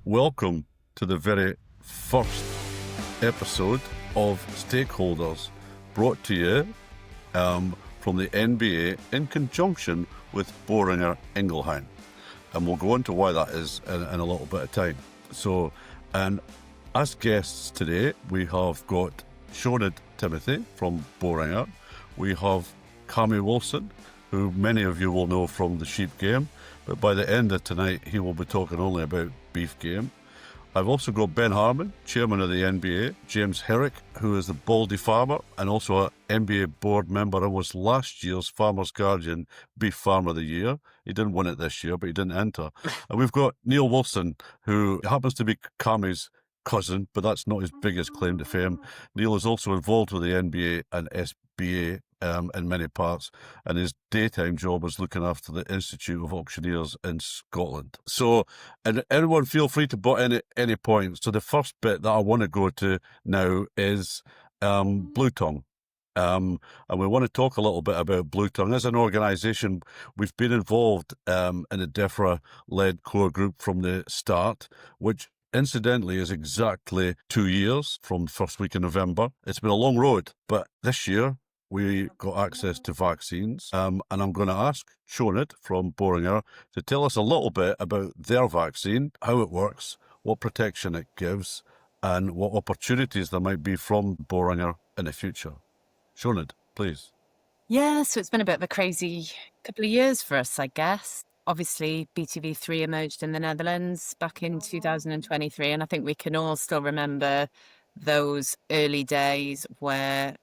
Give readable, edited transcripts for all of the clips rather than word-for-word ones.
Welcome to the very first episode of Stakeholders, brought to you from the NBA in conjunction with Boehringer Inglehiem. And we'll go into why that is in a little bit of time. So, and as guests today, we have got Sioned Timothy from Boehringer. We have Cammy Wilson, who many of you will know from the sheep game, but by the end of tonight, he will be talking only about beef game. I've also got Ben Harman, chairman of the NBA, James Herrick, who is the Baldy farmer and also an NBA board member and was last year's Farmers Guardian Beef Farmer of the Year. He didn't win it this year, but he didn't enter. And we've got Neil Wilson, who happens to be Cammy's cousin, but that's not his biggest claim to fame. Neil is also involved with the NBA and SBA in many parts, and his daytime job is looking after the Institute of Auctioneers in Scotland. So, and everyone feel free to butt in at any point. So the first bit that I want to go to now is bluetoungue. And we want to talk a little bit about bluetoungue. As an organisation, we've been involved in a DEFRA-led core group from the start, which incidentally is exactly 2 years from the first week in November. It's been a long road, but this year we got access to vaccines. And I'm going to ask Sioned from Boehringer to tell us a little bit about their vaccine, how it works, what protection it gives, and what opportunities there might be from Boehringer in the future. Sioned, please. Yeah, so it's been a bit of a crazy couple of years for us, I guess. Obviously, BTV3 emerged in the Netherlands back in 2023, and I think we can all still remember those early days where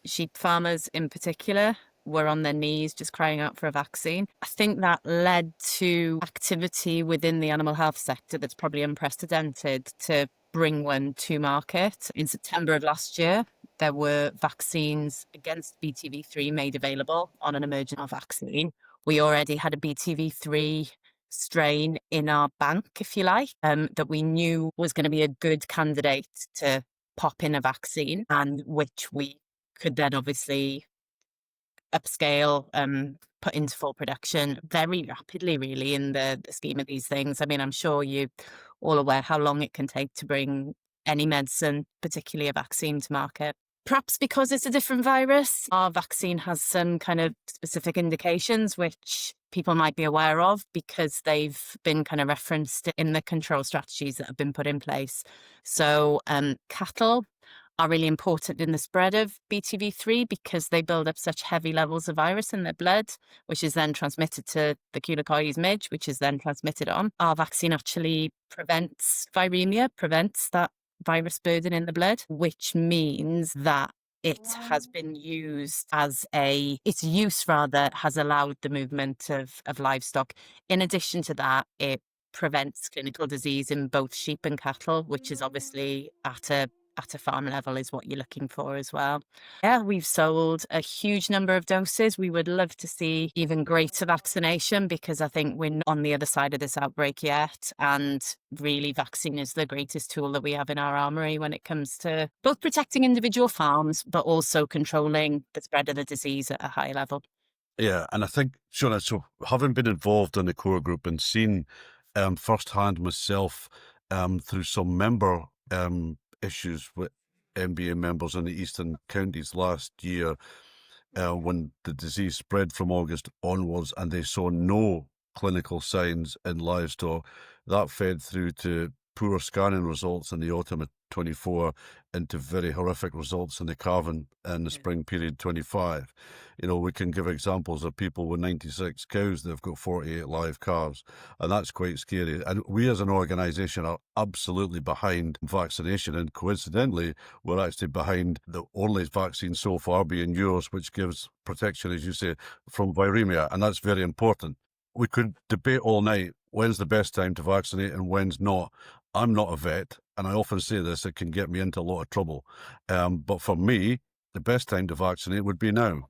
sheep farmers in particular were on their knees just crying out for a vaccine. I think that led to activity within the animal health sector that's probably unprecedented to bring one to market. In September of last year, there were vaccines against BTV3 made available on an emergency vaccine. We already had a BTV3 strain in our bank, if you like, that we knew was going to be a good candidate to pop in a vaccine, and which we could then obviously upscale, put into full production very rapidly, really, in the scheme of these things. I mean, I'm sure you're all aware how long it can take to bring any medicine, particularly a vaccine, to market. Perhaps because it's a different virus, our vaccine has some kind of specific indications which people might be aware of because they've been kind of referenced in the control strategies that have been put in place. So cattle are really important in the spread of BTV3 because they build up such heavy levels of virus in their blood, which is then transmitted to the Culicoides midge, which is then transmitted on. Our vaccine actually prevents viremia, prevents that virus burden in the blood, which means that it has been used its use rather has allowed the movement of livestock. In addition to that, it prevents clinical disease in both sheep and cattle, which is obviously at a farm level is what you're looking for as well. Yeah, we've sold a huge number of doses. We would love to see even greater vaccination because I think we're not on the other side of this outbreak yet. And really, vaccine is the greatest tool that we have in our armory when it comes to both protecting individual farms, but also controlling the spread of the disease at a high level. Yeah, and I think, Sioned, so having been involved in the core group and seen firsthand myself through some member issues with NBA members in the eastern counties last year when the disease spread from August onwards and they saw no clinical signs in livestock. That fed through to poor scanning results in the autumn of 24 into very horrific results in the calving in the spring period 25. You know, we can give examples of people with 96 cows that have got 48 live calves, and that's quite scary. And we as an organisation are absolutely behind vaccination, and coincidentally, we're actually behind the only vaccine so far being yours, which gives protection, as you say, from viremia, and that's very important. We could debate all night when's the best time to vaccinate and when's not. I'm not a vet, and I often say this, it can get me into a lot of trouble. But for me, the best time to vaccinate would be now,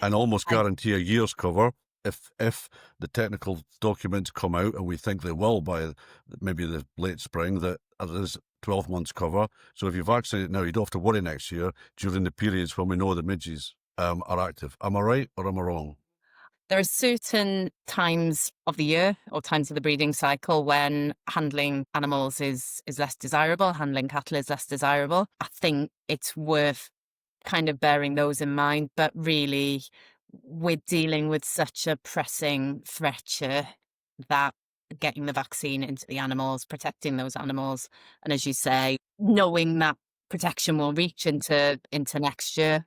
and almost guarantee a year's cover if the technical documents come out, and we think they will by maybe the late spring, that there's 12 months cover. So if you vaccinate now, you don't have to worry next year during the periods when we know the midges are active. Am I right or am I wrong? There are certain times of the year or times of the breeding cycle when handling animals is less desirable, handling cattle is less desirable. I think it's worth kind of bearing those in mind, but really we're dealing with such a pressing threat here that getting the vaccine into the animals, protecting those animals, and as you say, knowing that protection will reach into next year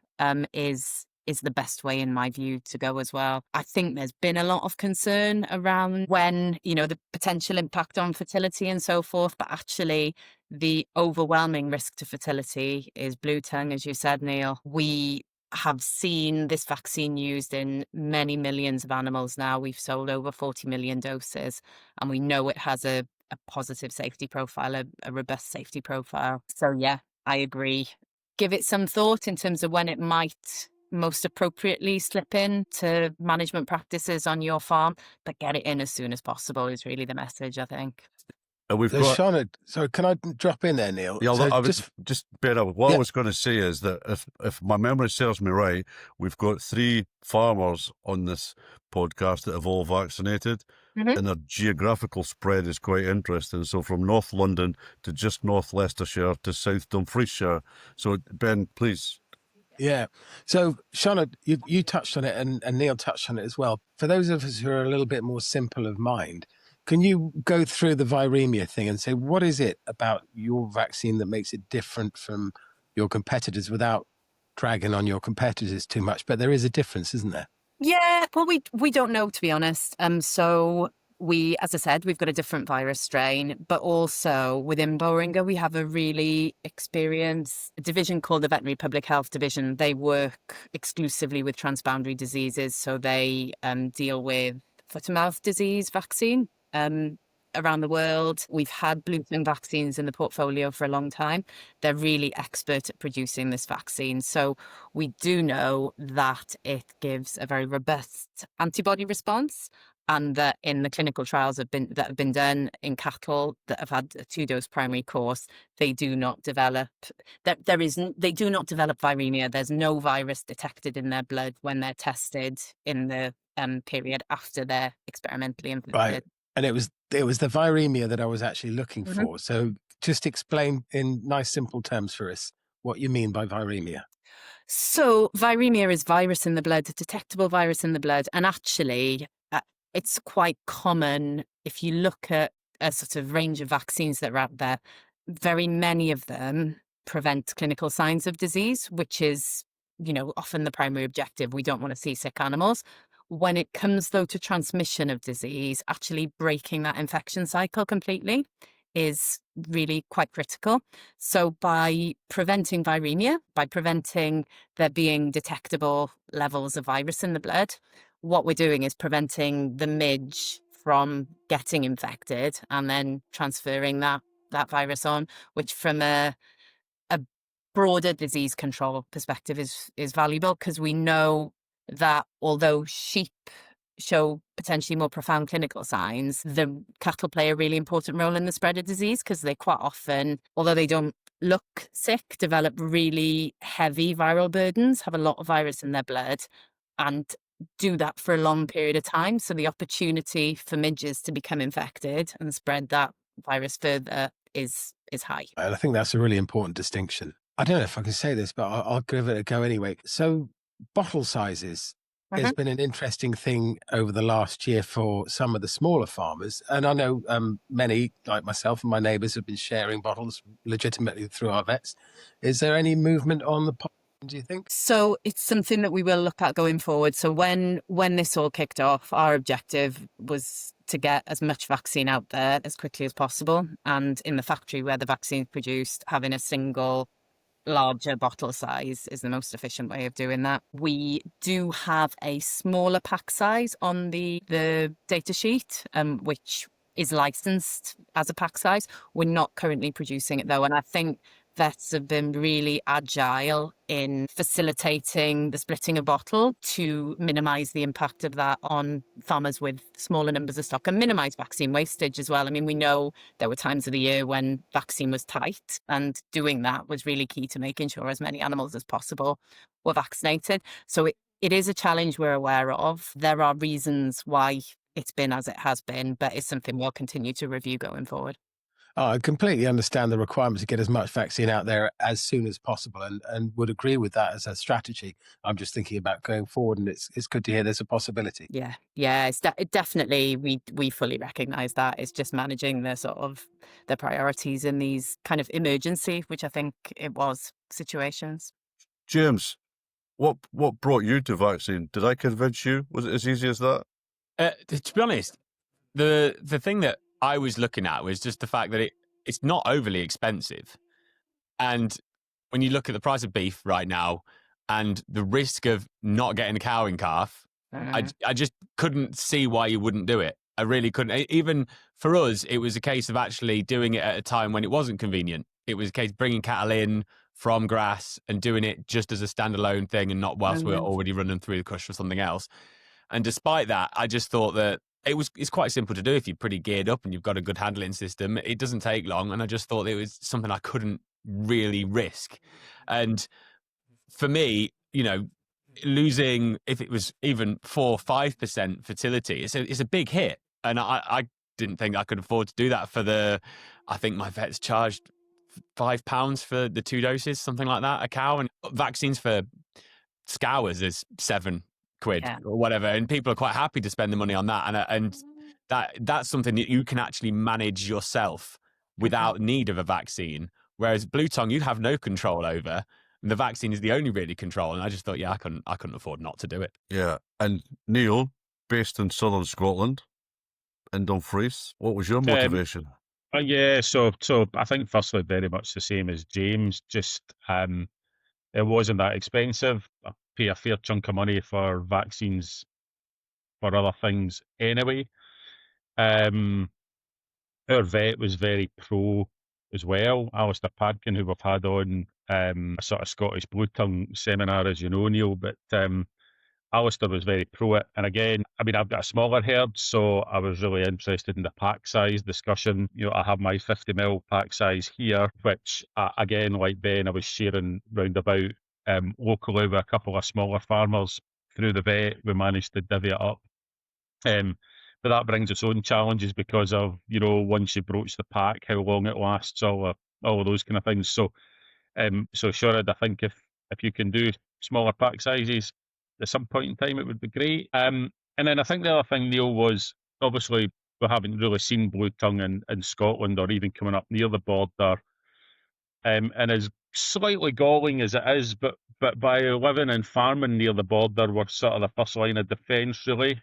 is the best way, in my view, to go as well. I think there's been a lot of concern around when, the potential impact on fertility and so forth, but actually the overwhelming risk to fertility is bluetongue, as you said, Neil. We have seen this vaccine used in many millions of animals now. We've sold over 40 million doses, and we know it has a positive safety profile, a robust safety profile. So yeah, I agree. Give it some thought in terms of when it might most appropriately slip in to management practices on your farm, but get it in as soon as possible is really the message, I think. We've So, got. Sioned, sorry, can I drop in there, Neil? Yeah, So I would just bear up. What I was going to say is that if my memory serves me right, we've got 3 farmers on this podcast that have all vaccinated, and their geographical spread is quite interesting. So from North London to just North Leicestershire to South Dumfriesshire. So Ben, please. Yeah. So, Sioned, you touched on it, and Neil touched on it as well. For those of us who are a little bit more simple of mind, can you go through the viremia thing and say, what is it about your vaccine that makes it different from your competitors without dragging on your competitors too much? But there is a difference, isn't there? Yeah, well, we don't know, to be honest. So as I said, we've got a different virus strain, but also within Boehringer, we have a really experienced division called the Veterinary Public Health Division. They work exclusively with transboundary diseases, so they deal with foot and mouth disease vaccine around the world. We've had bluetongue vaccines in the portfolio for a long time. They're really expert at producing this vaccine. So we do know that it gives a very robust antibody response, and that in the clinical trials that have been done in cattle that have had a 2-dose primary course, they do not develop they do not develop viremia. There's no virus detected in their blood when they're tested in the period after they're experimentally infected. Right. And it was the viremia that I was actually looking for. So just explain in nice, simple terms for us what you mean by viremia. So viremia is virus in the blood, a detectable virus in the blood. And actually, it's quite common if you look at a sort of range of vaccines that are out there. Very many of them prevent clinical signs of disease, which is, often the primary objective. We don't want to see sick animals. When it comes, though, to transmission of disease, actually breaking that infection cycle completely is really quite critical. So by preventing viremia, by preventing there being detectable levels of virus in the blood, what we're doing is preventing the midge from getting infected and then transferring that virus on, which from a broader disease control perspective is valuable, because we know that although sheep show potentially more profound clinical signs, the cattle play a really important role in the spread of disease, because they quite often, although they don't look sick, develop really heavy viral burdens, have a lot of virus in their blood, and do that for a long period of time. So the opportunity for midges to become infected and spread that virus further is high. And I think that's a really important distinction. I don't know if I can say this, but I'll give it a go anyway. So bottle sizes has been an interesting thing over the last year for some of the smaller farmers. And I know many, like myself and my neighbours, have been sharing bottles legitimately through our vets. Is there any movement on the pot, do you think? So it's something that we will look at going forward. So when this all kicked off, our objective was to get as much vaccine out there as quickly as possible. And in the factory where the vaccine is produced, having a single larger bottle size is the most efficient way of doing that. We do have a smaller pack size on the data sheet, which is licensed as a pack size. We're not currently producing it though, and I think vets have been really agile in facilitating the splitting of bottle to minimise the impact of that on farmers with smaller numbers of stock and minimise vaccine wastage as well. I mean, we know there were times of the year when vaccine was tight, and doing that was really key to making sure as many animals as possible were vaccinated. So It is a challenge we're aware of. There are reasons why it's been as it has been, but it's something we'll continue to review going forward. I completely understand the requirement to get as much vaccine out there as soon as possible, and would agree with that as a strategy. I'm just thinking about going forward, and it's good to hear there's a possibility. Yeah, it definitely, we fully recognise that. It's just managing the sort of the priorities in these kind of emergency, which I think it was, situations. James, what brought you to vaccine? Did I convince you? Was it as easy as that? To be honest, the thing that I was looking at was just the fact that it's not overly expensive. And when you look at the price of beef right now and the risk of not getting a cow in calf, I just couldn't see why you wouldn't do it. I really couldn't. Even for us, it was a case of actually doing it at a time when it wasn't convenient. It was a case of bringing cattle in from grass and doing it just as a standalone thing and not whilst we were already running through the crush for something else. And despite that, I just thought that it's quite simple to do if you're pretty geared up and you've got a good handling system. It doesn't take long. And I just thought it was something I couldn't really risk. And for me, losing, if it was even 4 or 5% fertility, it's a big hit. And I didn't think I could afford to do that I think my vet's charged £5 for the 2 doses, something like that, a cow. And vaccines for scours is £7 or whatever, and people are quite happy to spend the money on that, and that's something that you can actually manage yourself without need of a vaccine, whereas bluetongue you have no control over, and the vaccine is the only really control. And I just thought, I couldn't afford not to do it. And Neil, based in southern Scotland, in Dumfries, what was your motivation? So I think firstly very much the same as James, just it wasn't that expensive. I pay a fair chunk of money for vaccines for other things anyway. Our vet was very pro as well. Alistair Padkin, who we've had on a sort of Scottish bluetongue seminar, as you know, Neil, but Alistair was very pro it. And again, I've got a smaller herd, so I was really interested in the pack size discussion. I have my 50ml pack size here, which again, like Ben, I was sharing roundabout locally with a couple of smaller farmers through the vet. We managed to divvy it up. But that brings its own challenges because of, once you broach the pack, how long it lasts, all of those kind of things. So Sherrod, I think if you can do smaller pack sizes at some point in time, it would be great. And then I think the other thing, Neil, was obviously we haven't really seen bluetongue in Scotland or even coming up near the border. And as slightly galling as it is, but by living and farming near the border, we're sort of the first line of defence, really.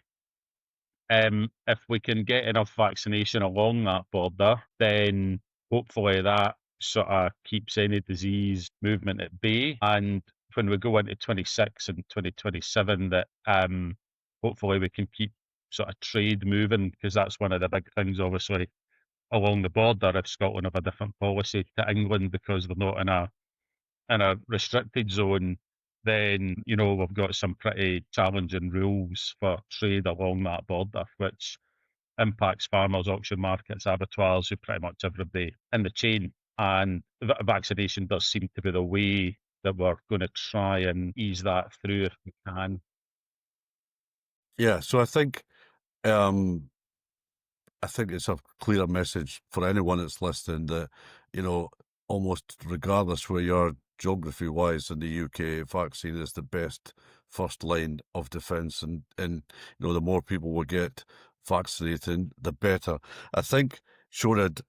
If we can get enough vaccination along that border, then hopefully that sort of keeps any disease movement at bay. And when we go into 26 and 2027, that hopefully we can keep sort of trade moving, because that's one of the big things, obviously, along the border. If Scotland have a different policy to England because they're not in a restricted zone, then, we've got some pretty challenging rules for trade along that border, which impacts farmers, auction markets, abattoirs, who pretty much everybody in the chain. And vaccination does seem to be the way that we're going to try and ease that through if we can. Yeah, so I think it's a clear message for anyone that's listening that, almost regardless where you are geography-wise in the UK, vaccine is the best first line of defence, and the more people will get vaccinated, the better. I think Sioned,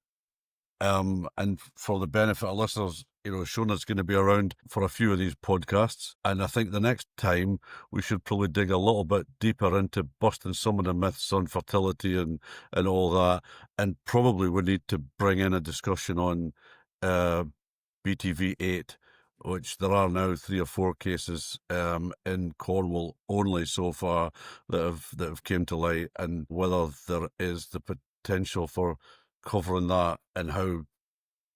and for the benefit of listeners, Sioned's going to be around for a few of these podcasts, and I think the next time we should probably dig a little bit deeper into busting some of the myths on fertility and all that, and probably we need to bring in a discussion on BTV8, which there are now 3 or 4 cases in Cornwall only so far that have came to light, and whether there is the potential for covering that and how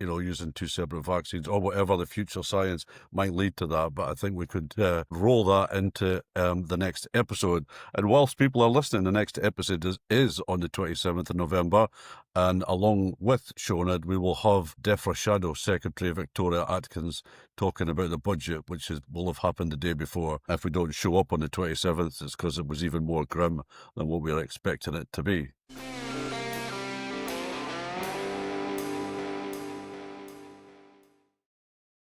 using 2 separate vaccines or whatever the future science might lead to that. But I think we could roll that into the next episode. And whilst people are listening, the next episode is on the 27th of November. And along with Sioned, we will have Defra Shadow Secretary Victoria Atkins talking about the budget, which will have happened the day before. If we don't show up on the 27th, it's because it was even more grim than what we were expecting it to be.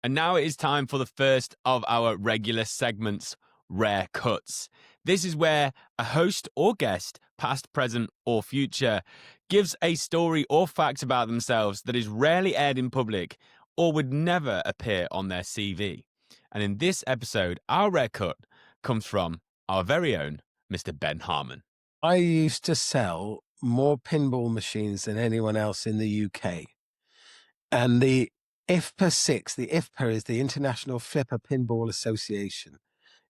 And now it is time for the first of our regular segments, Rare Cuts. This is where a host or guest, past, present, or future, gives a story or fact about themselves that is rarely aired in public or would never appear on their CV. And in this episode, our Rare Cut comes from our very own Mr. Ben Harman. I used to sell more pinball machines than anyone else in the UK. And the IFPA 6, the IFPA is the International Flipper Pinball Association.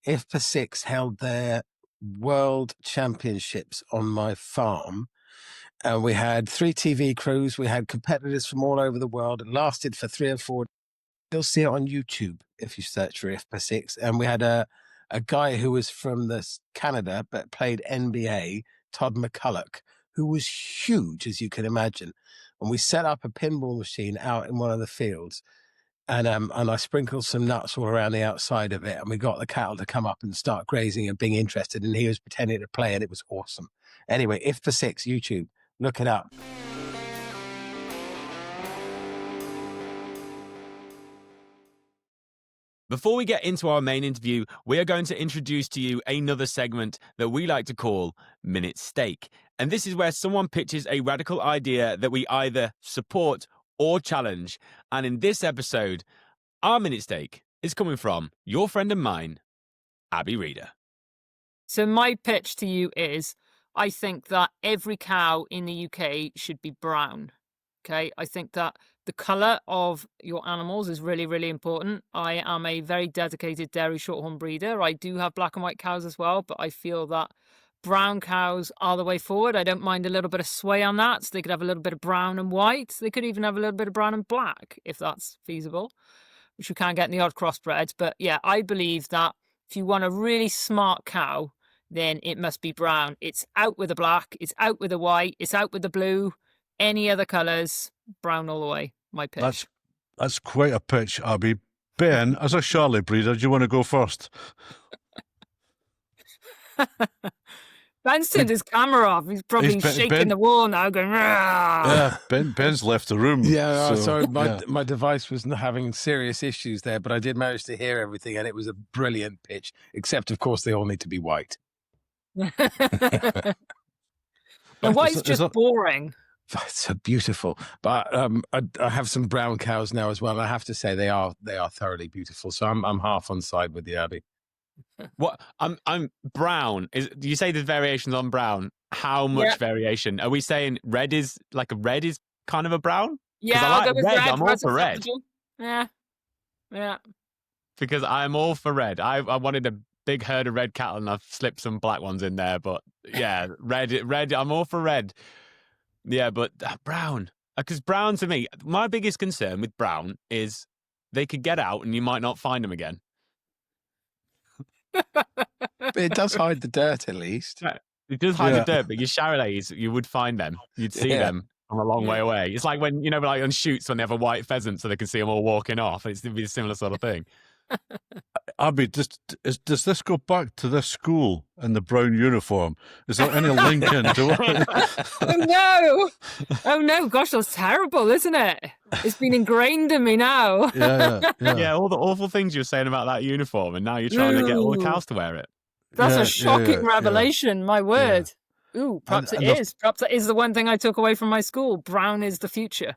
IFPA 6 held their world championships on my farm. And we had 3 TV crews. We had competitors from all over the world. It lasted for 3 or 4 days. You'll see it on YouTube if you search for IFPA 6. And we had a guy who was from Canada but played NBA, Todd McCulloch, who was huge, as you can imagine. And we set up a pinball machine out in one of the fields. And I sprinkled some nuts all around the outside of it. And we got the cattle to come up and start grazing and being interested. And he was pretending to play, and it was awesome. Anyway, IFPA 6, YouTube. Look it up. Before we get into our main interview, we are going to introduce to you another segment that we like to call Minute Steak. And this is where someone pitches a radical idea that we either support or challenge. And in this episode, our Minute Steak is coming from your friend and mine, Abi Reader. So my pitch to you is, I think that every cow in the UK should be brown. Okay, I think that the colour of your animals is really, really important. I am a very dedicated dairy shorthorn breeder. I do have black and white cows as well, but I feel that brown cows are the way forward. I don't mind a little bit of sway on that. So they could have a little bit of brown and white. They could even have a little bit of brown and black, if that's feasible, which we can get in the odd crossbred. But yeah, I believe that if you want a really smart cow, then it must be brown. It's out with the black, it's out with the white, it's out with the blue. Any other colours, brown all the way. My pitch. That's quite a pitch, Abby. Ben, as a Charlie breeder, do you want to go first? Ben's turned his camera off. He's probably shaking the wall now, going, "Rah!" Yeah, Ben's left the room. Yeah, sorry, my device was having serious issues there, but I did manage to hear everything, and it was a brilliant pitch, except, of course, they all need to be white. The white's just boring. It's so beautiful, but I have some brown cows now as well, and I have to say they are thoroughly beautiful. So I'm half on side with the Abby. What I'm brown. Do you say there's variations on brown? How much variation? Are we saying red is kind of a brown? Yeah, I like I'll go with red. I'm all for red. Yeah. Because I'm all for red. I wanted a big herd of red cattle, and I've slipped some black ones in there. But yeah, red. I'm all for red. Yeah, but brown. Because brown, to me, my biggest concern with brown is they could get out and you might not find them again. But it does hide the dirt, at least. It does hide the dirt, but your Charolais, you would find them. You'd see them from a long way away. It's like when, like on shoots when they have a white pheasant so they can see them all walking off. It's a similar sort of thing. Abby, does this go back to this school in the brown uniform? Is there any link into it? Oh no! Gosh, that's terrible, isn't it? It's been ingrained in me now. Yeah, all the awful things you were saying about that uniform, and now you're trying to get all the cows to wear it. That's a shocking revelation. My word. Ooh, perhaps it is. Perhaps that is the one thing I took away from my school. Brown is the future.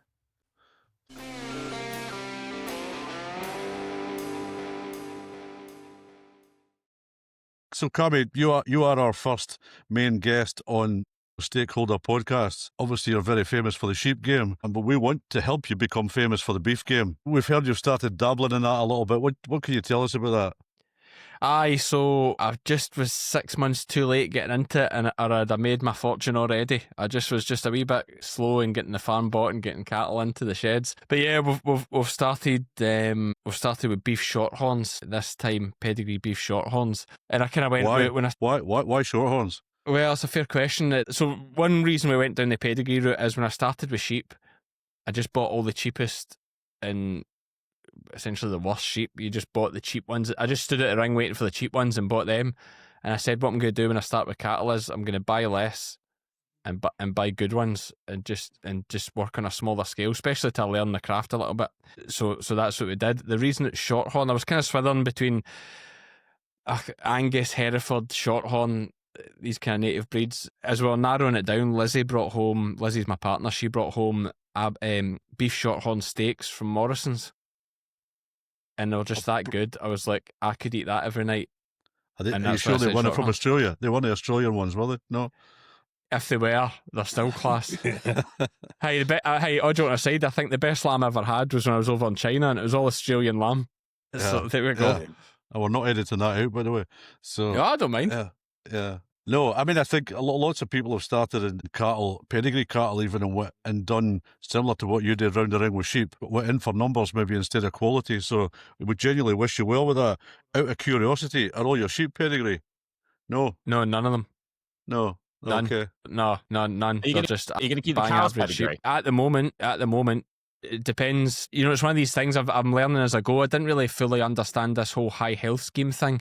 So, Cammy, you are our first main guest on Stakeholder podcasts. Obviously, you're very famous for the sheep game, but we want to help you become famous for the beef game. We've heard you've started dabbling in that a little bit. What can you tell us about that? Aye, so I just was 6 months too late getting into it, or I'd have made my fortune already. I was just a wee bit slow in getting the farm bought and getting cattle into the sheds. But yeah, we've started with beef shorthorns this time, pedigree beef shorthorns, and I kind of went why shorthorns? Well, it's a fair question. So one reason we went down the pedigree route is when I started with sheep, I just bought all the cheapest and essentially the worst sheep. You just bought the cheap ones. I just stood at the ring waiting for the cheap ones and bought them. And I said, what I'm going to do when I start with cattle is I'm going to buy less and buy good ones and just work on a smaller scale, especially to learn the craft a little bit. So that's what we did. The reason it's shorthorn, I was kind of swithering between Angus, Hereford, shorthorn, these kind of native breeds. As we were narrowing it down, Lizzie's my partner, she brought home beef shorthorn steaks from Morrison's. And they were just that good. I was like, I could eat that every night. Are you sure they won it from Australia? They won the Australian ones, were they? No. If they were, they're still class. Hey, all joking aside, I think the best lamb I ever had was when I was over in China, and it was all Australian lamb. Yeah. So there we go. Yeah. We're not editing that out, by the way. So I don't mind. Yeah. No, I mean, I think lots of people have started in cattle, pedigree cattle even, and done similar to what you did round the ring with sheep, but went in for numbers maybe instead of quality. So we would genuinely wish you well with that. Out of curiosity, are all your sheep pedigree? No, none of them. No, none. Okay. No, none. Are you going to keep the cows pedigree? At the moment, it depends. You know, it's one of these things I'm learning as I go. I didn't really fully understand this whole high health scheme thing.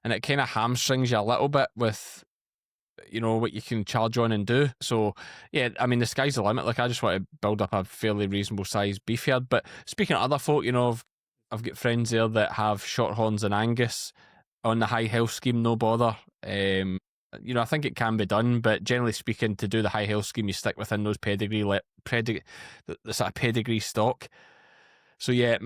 And it kind of hamstrings you a little bit with, you know, what you can charge on and do. So, yeah, I mean, the sky's the limit. Like, I just want to build up a fairly reasonable sized beef herd. But speaking of other folk, you know, I've got friends there that have shorthorns and Angus on the high health scheme, no bother. You know, I think it can be done, but generally speaking, to do the high health scheme, you stick within those the sort of pedigree stock. So, yeah, it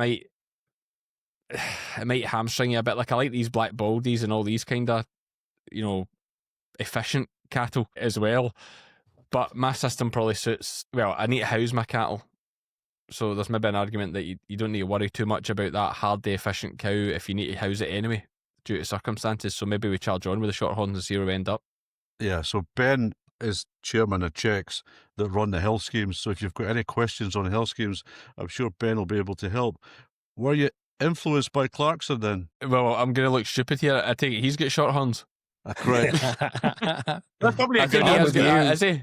might hamstring you a bit. Like, I like these black baldies and all these kind of, you know, efficient cattle as well, but my system probably suits, well, I need to house my cattle, so there's maybe an argument that you don't need to worry too much about that hardy efficient cow if you need to house it anyway due to circumstances. So maybe we charge on with the shorthorns and see where we end up. Yeah, so Ben is chairman of checks that run the health schemes, so if you've got any questions on the health schemes, I'm sure Ben will be able to help. Were you influenced by Clarkson then? Well, I'm going to look stupid here. I take it he's got shorthorns. Correct. That's probably a good answer. Is he?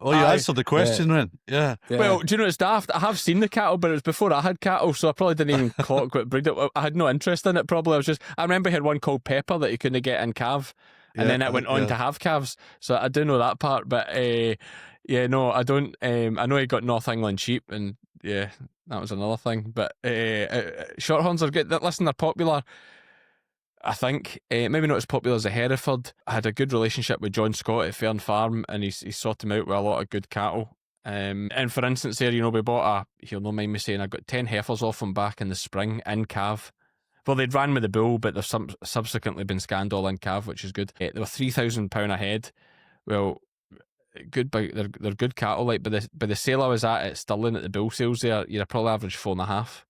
Oh, you answered the question, man. Yeah. Well, do you know it's daft? I have seen the cattle, but it was before I had cattle, so I probably didn't even clock what breed it. I had no interest in it. Probably I remember he had one called Pepper that you couldn't get in calf, and then it went on to have calves. So I do know that part, but no, I don't. I know he got North England sheep, and yeah, that was another thing. But shorthorns are good. Listen, they're popular. I think maybe not as popular as a Hereford. I had a good relationship with John Scott at Fern Farm, and he sorted him out with a lot of good cattle. And for instance, there, you know, we bought he'll not mind me saying, I got 10 heifers off him back in the spring in calf. Well, they'd ran with the bull, but they've subsequently been scanned all in calf, which is good. They were £3,000 a head. Well, good. They're good cattle. Like by the sale I was at Stirling at the bull sales there, you'd probably average 4.5.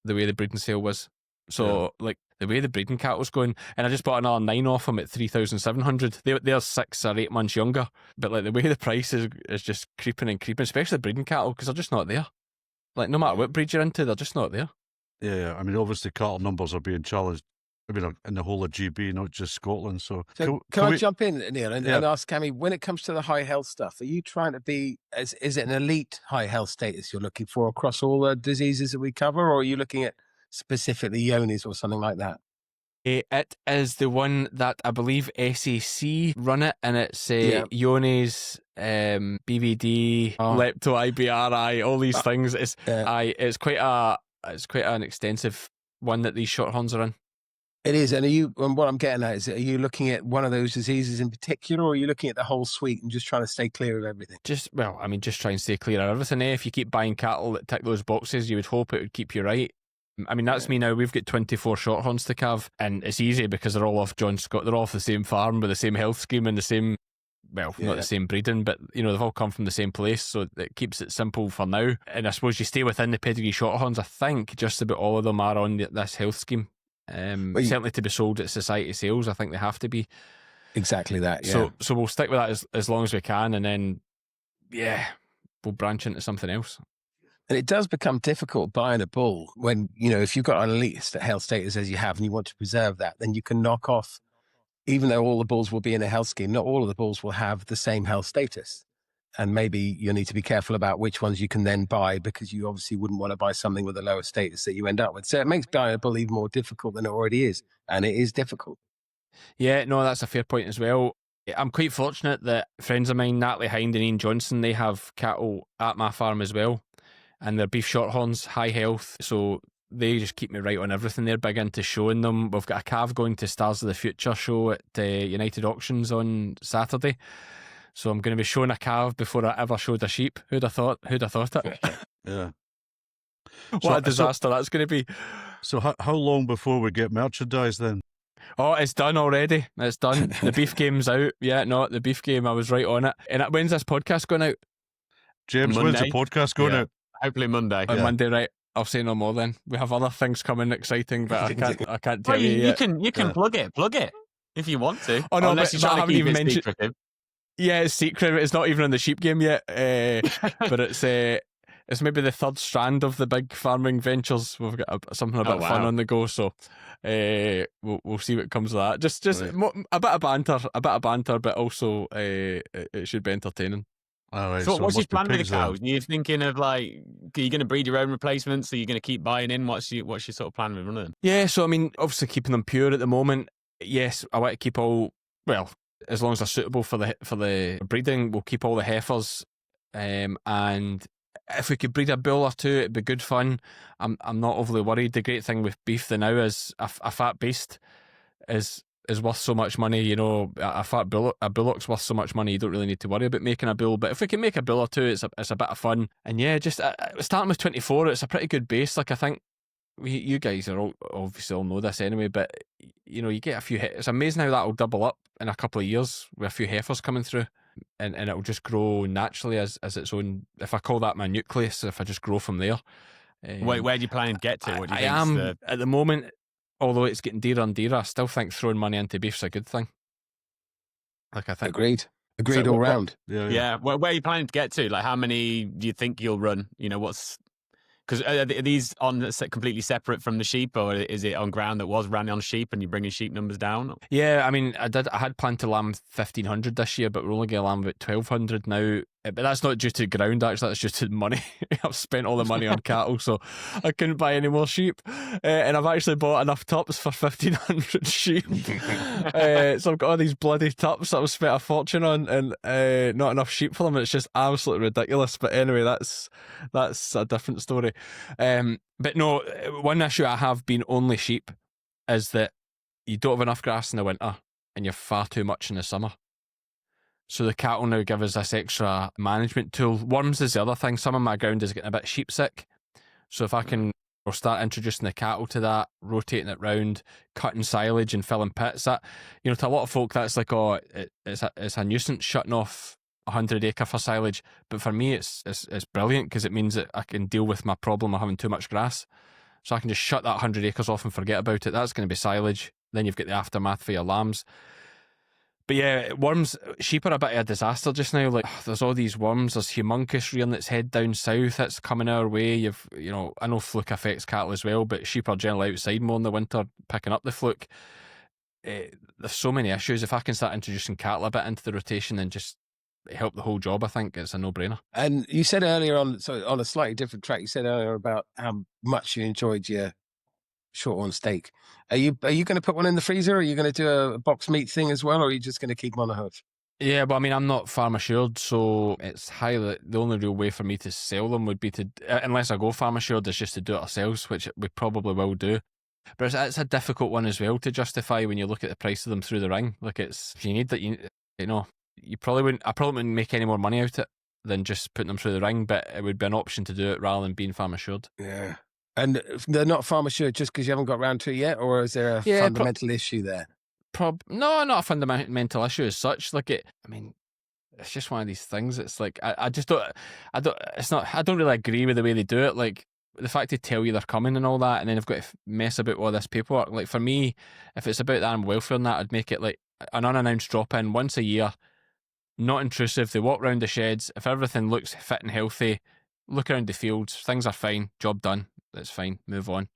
The way the breeding sale was. So like the way the breeding cattle's going, and I just bought another 9 off them at 3,700. They're 6 or 8 months younger, but like the way the price is just creeping and creeping, especially the breeding cattle, because they're just not there. Like no matter what breed you're into, they're just not there. Yeah, I mean, obviously cattle numbers are being challenged. I mean, in the whole of GB, not just Scotland. So can I jump in, Neil, and ask Cammy, when it comes to the high health stuff, are you trying to be, is it an elite high health status you're looking for across all the diseases that we cover, or are you looking at specifically Yonis or something like that? It is the one that I believe SAC run it, and it's Yonis, BVD, Lepto, IBRI, all these things. It's quite an extensive one that these shorthorns are in. It is, and what I'm getting at is, are you looking at one of those diseases in particular, or are you looking at the whole suite and just trying to stay clear of everything? Just try and stay clear of everything. If you keep buying cattle that tick those boxes, you would hope it would keep you right. I mean, that's me now. We've got 24 shorthorns to calve, and it's easy because they're all off John Scott. They're all off the same farm with the same health scheme and the same, not the same breeding, but you know, they've all come from the same place, so it keeps it simple for now. And I suppose you stay within the pedigree shorthorns. I think just about all of them are on this health scheme. Certainly to be sold at society sales, I think they have to be. Exactly that, yeah. So we'll stick with that as long as we can, and then, we'll branch into something else. And it does become difficult buying a bull when, if you've got an elite health status as you have and you want to preserve that, then you can knock off, even though all the bulls will be in a health scheme, not all of the bulls will have the same health status. And maybe you'll need to be careful about which ones you can then buy, because you obviously wouldn't want to buy something with a lower status that you end up with. So it makes buying a bull even more difficult than it already is. And it is difficult. Yeah, no, that's a fair point as well. I'm quite fortunate that friends of mine, Natalie Hind and Ian Johnson, they have cattle at my farm as well. And they're beef shorthorns, high health. So they just keep me right on everything. They're big into showing them. We've got a calf going to Stars of the Future show at United Auctions on Saturday. So I'm going to be showing a calf before I ever showed a sheep. Who'd have thought it? Yeah. What a disaster that's going to be. So how long before we get merchandise then? Oh, it's done already. It's done. The beef game's out. Yeah, no, the beef game, I was right on it. And when's this podcast going out? James, Monday. when's the podcast going out? Hopefully Monday. On Monday, right? I'll say no more then. We have other things coming exciting, but I can't tell you yet. You can plug it if you want to. Oh no, unless but you're I trying to haven't keep even it mentioned. secretive. Yeah, it's secret. It's not even in the sheep game yet. But it's maybe the third strand of the big farming ventures. We've got something a bit fun on the go, so we'll see what comes of that. Just right. A bit of banter, but also it should be entertaining. All right, so what's your plan with the cows? Are you thinking of are you going to breed your own replacements? Are you going to keep buying in? What's your sort of plan with running them? Yeah, so I mean, obviously keeping them pure at the moment. Yes, I want to keep as long as they're suitable for the breeding, we'll keep all the heifers. And if we could breed a bull or two, it'd be good fun. I'm not overly worried. The great thing with beef now is a fat beast is worth so much money. A bullock's worth so much money. You don't really need to worry about making a bull. But if we can make a bull or two, it's a bit of fun. And yeah, just starting with 24, it's a pretty good base. Like I think you guys are obviously all know this anyway. But you get a few. It's amazing how that'll double up in a couple of years with a few heifers coming through. And it'll just grow naturally as its own. If I call that my nucleus, if I just grow from there. Where do you plan to get to? What do you think? I am at the moment. Although it's getting dearer and dearer, I still think throwing money into beef's a good thing. Like I think. Agreed all round. Yeah. Where are you planning to get to? Like, how many do you think you'll run? What's because are these on completely separate from the sheep, or is it on ground that was ran on sheep and you're bringing sheep numbers down? Yeah, I mean, I had planned to lamb 1,500 this year, but we're only going to lamb about 1,200 now. But that's not due to ground, actually, that's just to money. I've spent all the money on cattle, so I couldn't buy any more sheep. And I've actually bought enough tups for 1,500 sheep. So I've got all these bloody tups that I've spent a fortune on, and not enough sheep for them. It's just absolutely ridiculous. But anyway, that's a different story. But no, one issue I have been only sheep is that you don't have enough grass in the winter and you're far too much in the summer. So the cattle now give us this extra management tool. Worms is the other thing. Some of my ground is getting a bit sheep sick. So if I can start introducing the cattle to that, rotating it round, cutting silage and filling pits, that, to a lot of folk, that's like, it's a nuisance shutting off 100 acre for silage. But for me, it's brilliant because it means that I can deal with my problem of having too much grass. So I can just shut that 100 acres off and forget about it. That's going to be silage. Then you've got the aftermath for your lambs. But yeah, sheep are a bit of a disaster just now. Like, there's all these worms. There's humongous rearing that's head down south. It's coming our way. I know fluke affects cattle as well, but sheep are generally outside more in the winter, picking up the fluke. There's so many issues. If I can start introducing cattle a bit into the rotation and just help the whole job, I think it's a no-brainer. And you said earlier on a slightly different track, you said earlier about how much you enjoyed your shorthorn steak. Are you going to put one in the freezer? Or are you going to do a box meat thing as well, or are you just going to keep them on the hoof? Yeah, but I mean, I'm not farm assured, so it's highly the only real way for me to sell them would be to, unless I go farm assured, is just to do it ourselves, which we probably will do. But it's a difficult one as well to justify when you look at the price of them through the ring. Like, if you need that, you probably wouldn't. I probably wouldn't make any more money out of it than just putting them through the ring, but it would be an option to do it rather than being farm assured. Yeah. And they're not farm assured just because you haven't got around to it yet, or is there a fundamental issue there? No, not a fundamental issue as such. Like, it's just one of these things. It's like I don't really agree with the way they do it. Like, the fact they tell you they're coming and all that, and then they've got to mess about all this paperwork. Like for me, if it's about the animal welfare and that, I'd make it like an unannounced drop-in once a year, not intrusive. They walk around the sheds. If everything looks fit and healthy, look around the fields, things are fine, job done, that's fine, move on.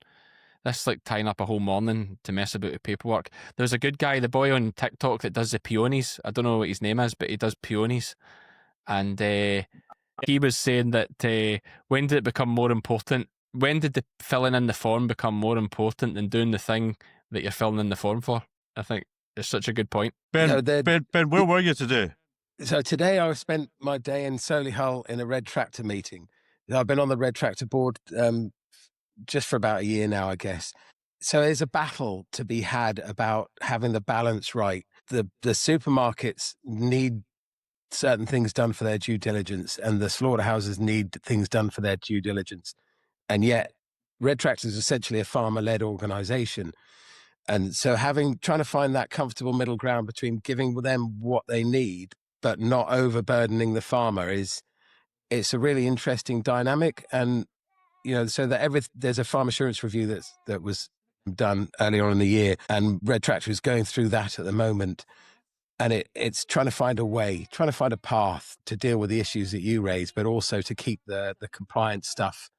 This like tying up a whole morning to mess about with paperwork. There's a good guy, the boy on TikTok that does the peonies. I don't know what his name is, but he does peonies. And he was saying that when did it become more important? When did the filling in the form become more important than doing the thing that you're filling in the form for? I think it's such a good point. Ben, where were you today? So today I spent my day in Solihull in a Red Tractor meeting. I've been on the Red Tractor board just for about a year now, I guess. So there's a battle to be had about having the balance right. The supermarkets need certain things done for their due diligence, and the slaughterhouses need things done for their due diligence. And yet Red Tractor is essentially a farmer-led organization. And so trying to find that comfortable middle ground between giving them what they need, but not overburdening the farmer it's a really interesting dynamic. And, so that there's a farm assurance review that was done earlier on in the year, and Red Tractor is going through that at the moment. And it's trying to find a path to deal with the issues that you raise, but also to keep the compliance stuff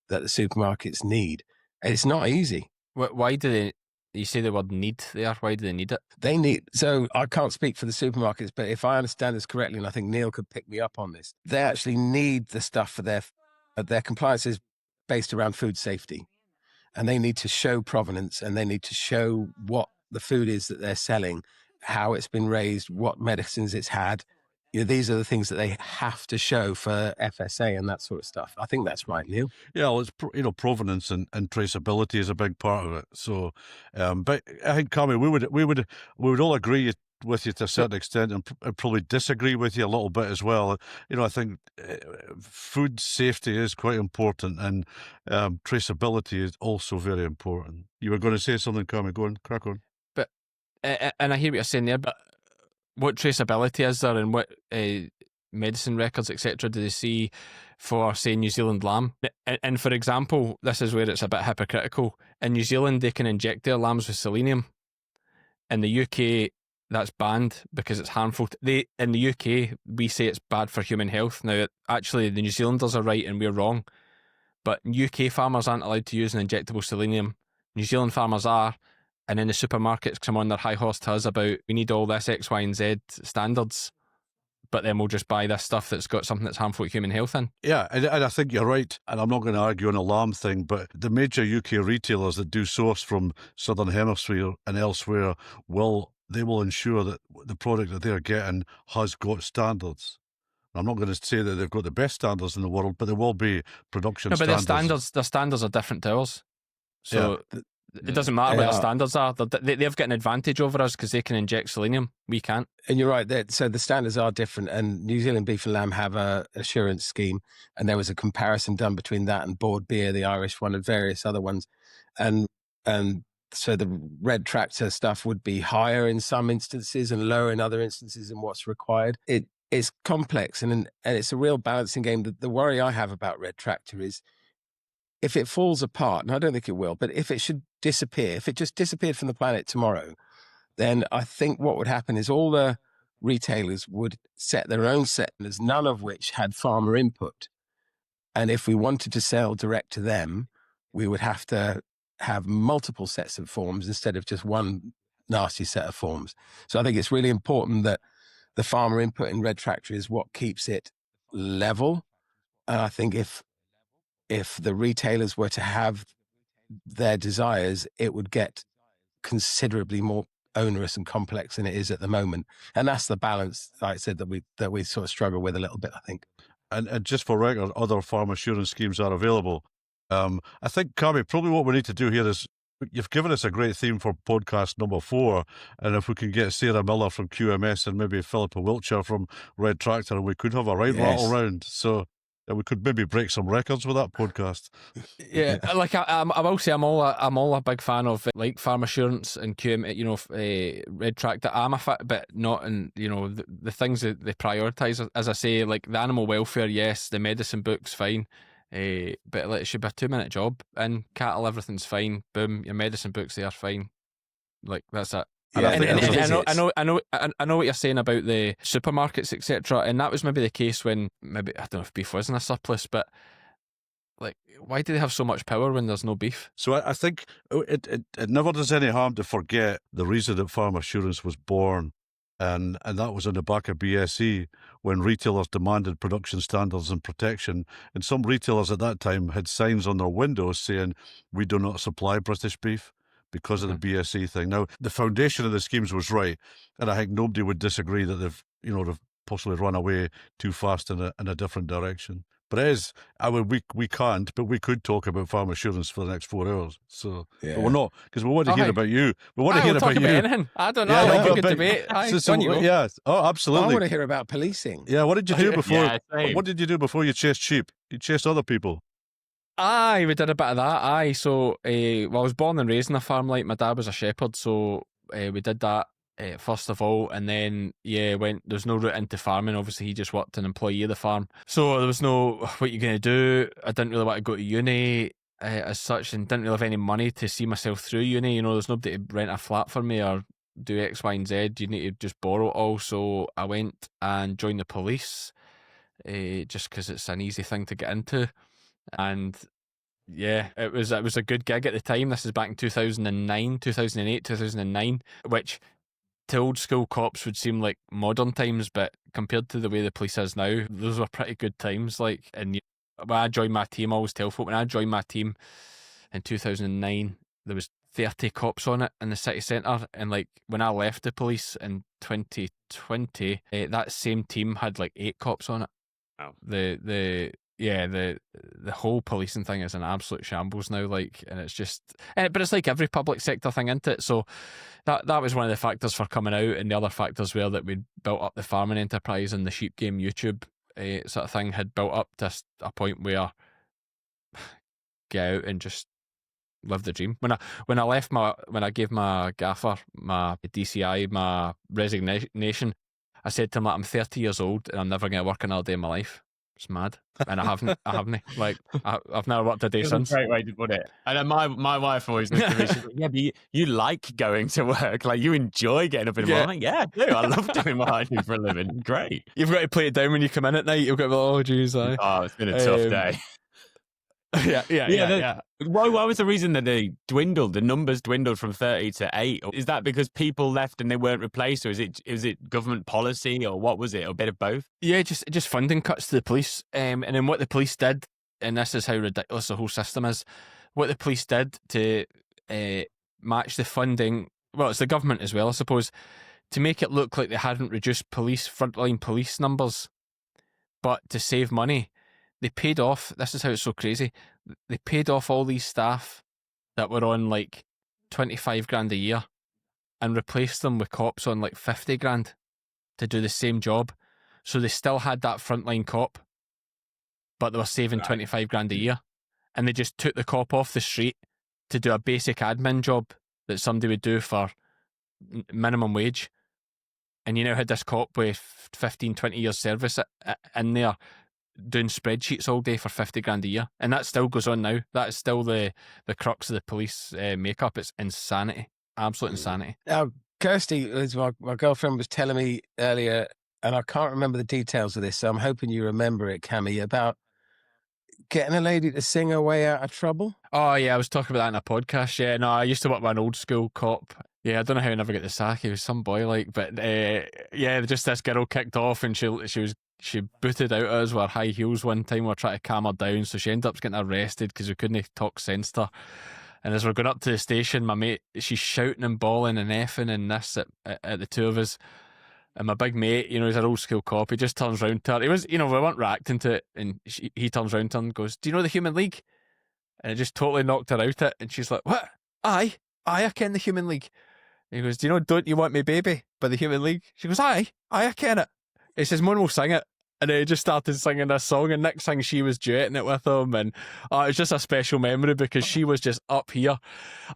that the supermarkets need. And it's not easy. Why do you say the word need there? Why do they need it? So I can't speak for the supermarkets, but if I understand this correctly, and I think Neil could pick me up on this, they actually need the stuff for their compliance is based around food safety. And they need to show provenance, and they need to show what the food is that they're selling, how it's been raised, what medicines it's had. These are the things that they have to show for FSA and that sort of stuff. I think that's right, Neil. Yeah, well, it's provenance and traceability is a big part of it. So, but I think, Cammy, we would all agree with you to a certain extent, and probably disagree with you a little bit as well. I think food safety is quite important, and traceability is also very important. You were going to say something, Cammy? Go on, crack on. But and I hear what you're saying there, but what traceability is there, and what medicine records, etc., do they see for, say, New Zealand lamb? And for example, this is where it's a bit hypocritical. In New Zealand, they can inject their lambs with selenium. In the UK, that's banned because it's harmful. In the UK, we say it's bad for human health. Now, actually, the New Zealanders are right and we're wrong. But UK farmers aren't allowed to use an injectable selenium. New Zealand farmers are. And then the supermarkets come on their high horse to us about, we need all this X, Y, and Z standards, but then we'll just buy this stuff that's got something that's harmful to human health in. Yeah, and I think you're right, and I'm not going to argue on a lamb thing, but the major UK retailers that do source from Southern Hemisphere and elsewhere will ensure that the product that they're getting has got standards. I'm not going to say that they've got the best standards in the world, but there will be production standards. But their standards are different to ours. So... Yeah. It doesn't matter what their standards are. They've got an advantage over us because they can inject selenium. We can't. And you're right. So the standards are different. And New Zealand Beef and Lamb have a assurance scheme. And there was a comparison done between that and Board Beer, the Irish one, and various other ones. And so the Red Tractor stuff would be higher in some instances and lower in other instances in what's required. It is complex and it's a real balancing game. The worry I have about Red Tractor is if it falls apart, and I don't think it will, but if it should disappear, if it just disappeared from the planet tomorrow, then I think what would happen is all the retailers would set their own settlers, none of which had farmer input. And if we wanted to sell direct to them, we would have to have multiple sets of forms instead of just one nasty set of forms. So I think it's really important that the farmer input in Red Tractor is what keeps it level. And I think if the retailers were to have their desires, it would get considerably more onerous and complex than it is at the moment. And that's the balance, like I said, that we sort of struggle with a little bit, I think. And just for record, other farm assurance schemes are available. I think, Cammy, probably what we need to do here is, you've given us a great theme for podcast number 4, and if we can get Sarah Miller from QMS and maybe Philippa Wiltshire from Red Tractor, we could have a right rattle round. So we could maybe break some records with that podcast. Yeah, like I will say, I'm all a big fan of like farm assurance and QM, Red Tractor. I'm a fan, but not in the things that they prioritise. As I say, like the animal welfare, yes, the medicine book's fine. But like, it should be a 2-minute job. In cattle, everything's fine. Boom, your medicine books there, fine. Like, that's it. Yeah, I know what you're saying about the supermarkets, etc. And that was maybe the case when I don't know if beef was in a surplus, but like, why do they have so much power when there's no beef? So I think it never does any harm to forget the reason that farm assurance was born. And that was on the back of BSE when retailers demanded production standards and protection. And some retailers at that time had signs on their windows saying, "We do not supply British beef," because of the BSE thing. Now, the foundation of the schemes was right. And I think nobody would disagree that they've possibly run away too fast in a different direction. But it is, we can't, but we could talk about farm assurance for the next 4 hours. So, Yeah. But we're not, because we want to hear about you. We want to hear talk about you. Anything. I don't know. Yeah, I like no, a good but- debate. Yeah, oh, absolutely. I want to hear about policing. Yeah, what did you do before? Yeah, same. What did you do before you chased sheep? You chased other people. Aye, we did a bit of that. Aye, so I was born and raised in a farm. Like, my dad was a shepherd, so we did that first of all, and then there's no route into farming. Obviously, he just worked an employee of the farm, so there was no what you going to do. I didn't really want to go to uni as such, and didn't really have any money to see myself through uni. There's nobody to rent a flat for me or do X, Y, and Z. You need to just borrow it all. So I went and joined the police, just because it's an easy thing to get into. And yeah, it was a good gig at the time. This is back in 2008, 2009, which to old school cops would seem like modern times, but compared to the way the police is now, those were pretty good times. Like, and when I joined my team, I always tell folk, when I joined my team in 2009, there was 30 cops on it in the city centre, and like when I left the police in 2020, that same team had like 8 cops on it. Wow. The whole policing thing is an absolute shambles now, like, and it's just, but it's like every public sector thing, isn't it? So that was one of the factors for coming out, and the other factors were that we'd built up the farming enterprise, and the sheep game YouTube sort of thing had built up to a point where get out and just live the dream. When I gave my gaffer, my DCI, my resignation, I said to him, like, I'm 30 years old and I'm never going to work another day in my life. It's mad. And I haven't. Like, I've never worked a day since. That's a great way to put it. And then my wife always looks at me, she's like, yeah, but you like going to work. Like, you enjoy getting up in the morning. Yeah, I do. I love doing what I do for a living. Great. You've got to play it down when you come in at night. You've got to be like, oh, geez. Oh, it's been a tough day. Yeah. Why was the reason that they dwindled? The numbers dwindled from 30 to 8. Is that because people left and they weren't replaced, or is it government policy, or what was it? Or a bit of both? Yeah, just funding cuts to the police. And then what the police did, and this is how ridiculous the whole system is, what the police did to match the funding, well, it's the government as well, I suppose, to make it look like they hadn't reduced frontline police numbers, but to save money, they paid off, this is how it's so crazy, they paid off all these staff that were on like 25 grand a year and replaced them with cops on like 50 grand to do the same job. So they still had that frontline cop, but they were saving 25 grand a year. And they just took the cop off the street to do a basic admin job that somebody would do for minimum wage. And you now had this cop with 15, 20 years service in there doing spreadsheets all day for 50 grand a year. And that still goes on now. That is still the crux of the police makeup. It's insanity. Absolute insanity. Now, Kirsty, as my girlfriend was telling me earlier, and I can't remember the details of this, so I'm hoping you remember it, Cammy, about getting a lady to sing her way out of trouble. Oh, yeah, I was talking about that in a podcast. Yeah, no, I used to work with an old school cop. Yeah, I don't know how I never got the sack. He was some boy, like, but yeah, just this girl kicked off, and she booted out at us with her high heels one time. We were trying to calm her down, so she ended up getting arrested because we couldn't talk sense to her. And as we're going up to the station, my mate, she's shouting and bawling and effing and this at the two of us. And my big mate, he's an old school cop. He just turns round to her. He was, we weren't reacting to it. And he turns round to her and goes, "Do you know the Human League?" And it just totally knocked her out it. And she's like, "What? Aye, I ken the Human League." And he goes, "Do you know Don't You Want Me Baby by the Human League?" She goes, "Aye, I ken it." He says, "Mon will sing it." And then he just started singing this song, and next thing she was duetting it with him, and it was just a special memory because she was just up here.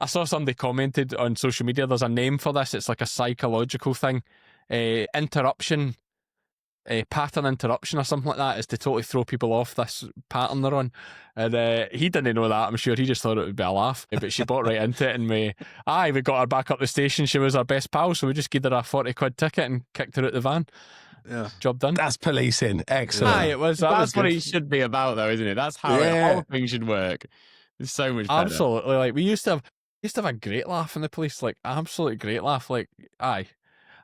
I saw somebody commented on social media, there's a name for this, it's like a psychological thing, interruption pattern interruption or something like that is to totally throw people off this pattern they're on. And he didn't know that, I'm sure. He just thought it would be a laugh. But she bought right into it, and we got her back up the station. She was our best pal, so we just gave her a 40 quid ticket and kicked her out the van. Yeah. Job done. That's policing. Excellent. Aye, it was. That's what it should be about, though, isn't it? That's how the whole thing should work. It's so much better. Absolutely. Like, we used to have a great laugh in the police, like absolute great laugh. Like, aye,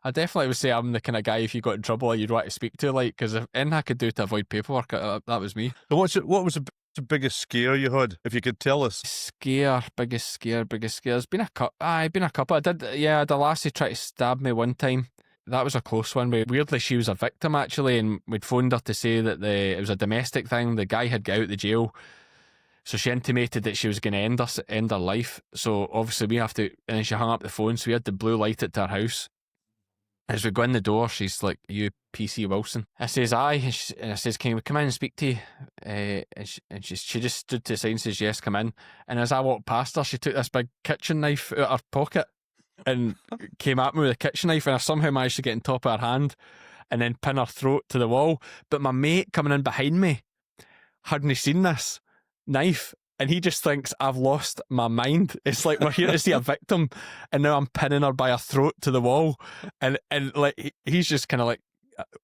I definitely would say I'm the kind of guy, if you got in trouble, you'd want to speak to, like, because if anything I could do to avoid paperwork, that was me. So what was the biggest scare you had, if you could tell us? Biggest scare. There's been a couple. I had a lassie try to stab me one time. That was a close one. Weirdly, she was a victim, actually, and we'd phoned her to say that it was a domestic thing. The guy had got out of the jail, so she intimated that she was going to end her life. So obviously we have to, and then she hung up the phone, so we had to blue light it to her house. As we go in the door, she's like, "You PC Wilson?" I says, "Aye," and I says, "Can we come in and speak to you?" And she just stood to the side and says, "Yes, come in." And as I walked past her, she took this big kitchen knife out of her pocket and came at me with a kitchen knife, and I somehow managed to get on top of her hand and then pin her throat to the wall. But my mate coming in behind me hadn't seen this knife, and he just thinks I've lost my mind. It's like, we're here to see a victim, and now I'm pinning her by her throat to the wall, and like he's just kind of like,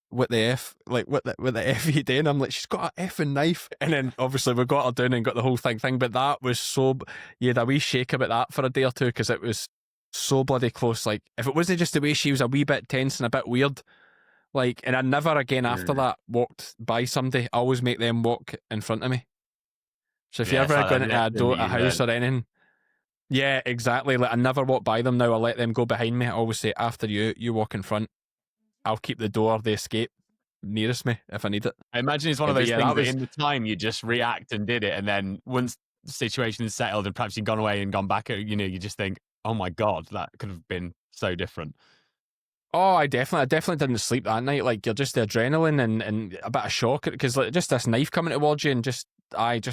what the F, like what the F are you doing? I'm like, she's got an effing knife. And then obviously we got her down and got the whole thing, but that was so, you had a wee shake about that for a day or two, because it was so bloody close. Like, if it wasn't just the way she was a wee bit tense and a bit weird, like, and I never again after that walked by somebody. I always make them walk in front of me. So if you ever go into a house or anything, yeah, exactly. Like, I never walk by them now. I let them go behind me. I always say, after you walk in front. I'll keep the door, the escape, nearest me if I need it. I imagine it's one of those things that in the time you just react and did it, and then once the situation is settled and perhaps you've gone away and gone back, you just think, oh my God, that could have been so different. Oh, I definitely didn't sleep that night. Like, you're just the adrenaline and a bit of shock, because like, just this knife coming towards you, and just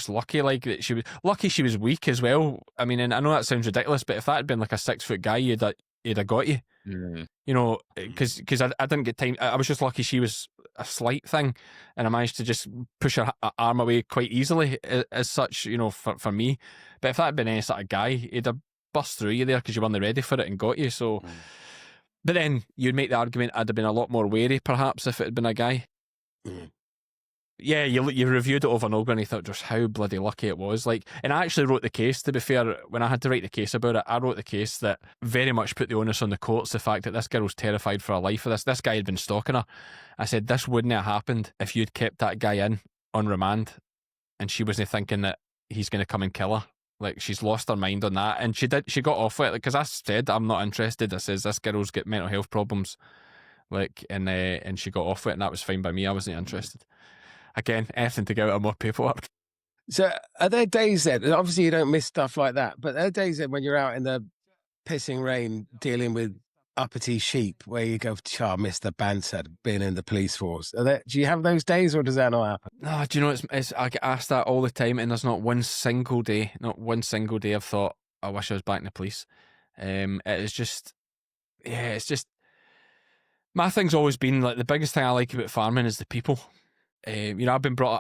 lucky, like, that she was weak as well. I mean, and I know that sounds ridiculous, but if that had been like a 6-foot guy, you'd have got you. Mm. You know, because I didn't get time. I was just lucky she was a slight thing, and I managed to just push her arm away quite easily as such, for me. But if that had been any sort of guy, he'd have burst through you there because you weren't ready for it and got you. So, but then you'd make the argument I'd have been a lot more wary perhaps if it had been a guy. Yeah, you reviewed it over and over, and you thought just how bloody lucky it was. Like, and I actually wrote the case, to be fair, when I had to write the case about it. I wrote the case that very much put the onus on the courts, the fact that this girl was terrified for her life for this. This guy had been stalking her. I said, this wouldn't have happened if you'd kept that guy in on remand, and she wasn't thinking that he's going to come and kill her. Like, she's lost her mind on that, and she got off with it, because I said, I'm not interested. I says, this girl's got mental health problems, like, and she got off with it, and that was fine by me. I wasn't interested. Again, anything to get out of more paperwork. So are there days then, and obviously you don't miss stuff like that, but are there days then when you're out in the pissing rain dealing with uppity sheep where you go, I miss the banter being in the police force? Do you have those days, or does that not happen? No, do you know, I get asked that all the time, and there's not one single day I've thought, I wish I was back in the police. It's just, my thing's always been, like, the biggest thing I like about farming is the people. I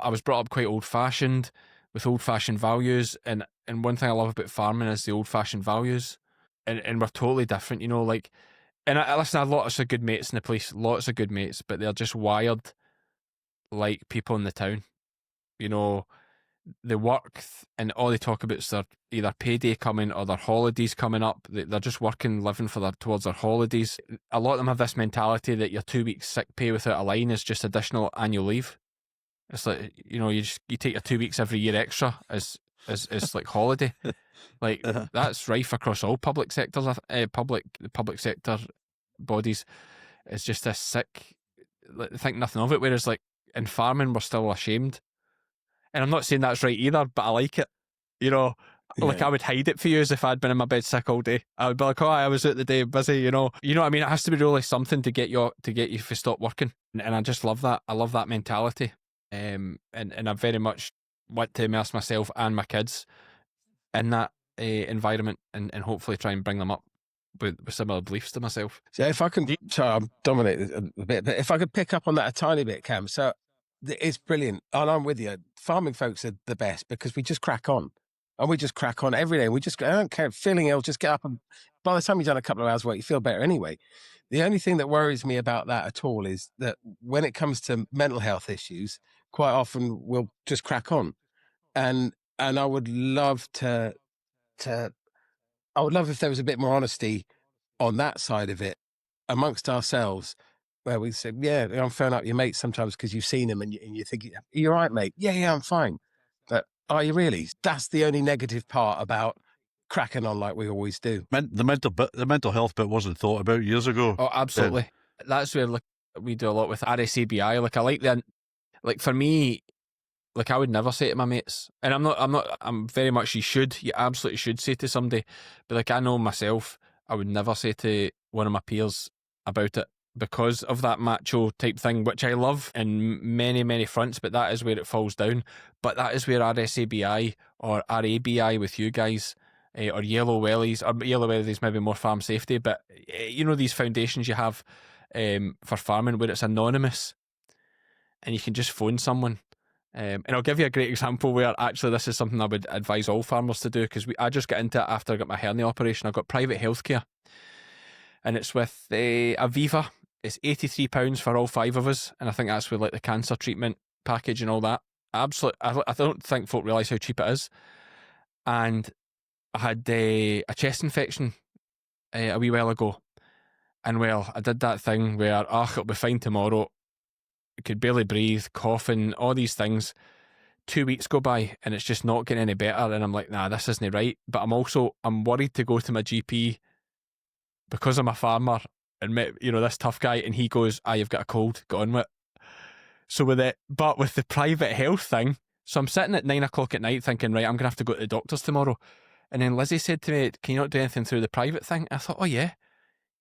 was brought up quite old fashioned, with old fashioned values, and one thing I love about farming is the old fashioned values, and we're totally different, like, and I have lots of good mates in the police, but they're just wired like people in the town. They work and all they talk about is their either payday coming or their holidays coming up. They're just working, living towards their holidays. A lot of them have this mentality that your 2 weeks sick pay without a line is just additional annual leave. It's like, you take your 2 weeks every year extra as like holiday. Like, that's rife across all public sectors, public sector bodies. It's just this sick, think nothing of it. Whereas, like, in farming, we're still ashamed. And I'm not saying that's right either, but I like it. Like, I would hide it for you as if I'd been in my bed sick all day. I would be like, oh, I was out the day busy, You know what I mean? It has to be really something to get you to stop working. And I just love that. I love that mentality. And I very much want to immerse myself and my kids in that environment, and hopefully try and bring them up with similar beliefs to myself. So if I can, sorry, I'm dominating a bit, but if I could pick up on that a tiny bit, Cam. So it's brilliant, and I'm with you. Farming folks are the best because we just crack on, and we just crack on every day. I don't care, feeling ill, just get up, and by the time you've done a couple of hours work, you feel better anyway. The only thing that worries me about that at all is that when it comes to mental health issues, quite often we'll just crack on, and I would love I would love if there was a bit more honesty on that side of it amongst ourselves, where we say, yeah, I'm phoning up your mates sometimes because you've seen him and you think, you're right, mate. Yeah, I'm fine. But are you really? That's the only negative part about cracking on like we always do. The mental health bit wasn't thought about years ago. Oh, absolutely. That's where we do a lot with RSABI. Like for me, like I would never say to my mates, and I'm very much, you absolutely should say to somebody, but like I know myself, I would never say to one of my peers about it because of that macho type thing, which I love in many, many fronts, but that is where it falls down. But that is where RSABI or RABI with you guys, or Yellow Wellies maybe more farm safety, but these foundations you have for farming where it's anonymous and you can just phone someone. And I'll give you a great example where actually this is something I would advise all farmers to do, because I just got into it after I got my hernia operation. I got private healthcare, and it's with Aviva. It's £83 for all 5 of us, and I think that's with like the cancer treatment package and all that. I don't think folk realise how cheap it is. And I had a chest infection a wee while ago, and well, I did that thing where it'll be fine tomorrow. Could barely breathe, coughing, all these things. 2 weeks go by and it's just not getting any better, and I'm like, nah, this isn't right. But I'm worried to go to my GP because I'm a farmer and met this tough guy, and he goes, you've got a cold, get on with it. So with the private health thing, so I'm sitting at 9 o'clock at night thinking, right, I'm gonna have to go to the doctors tomorrow. And then Lizzie said to me, can you not do anything through the private thing? I thought, oh yeah,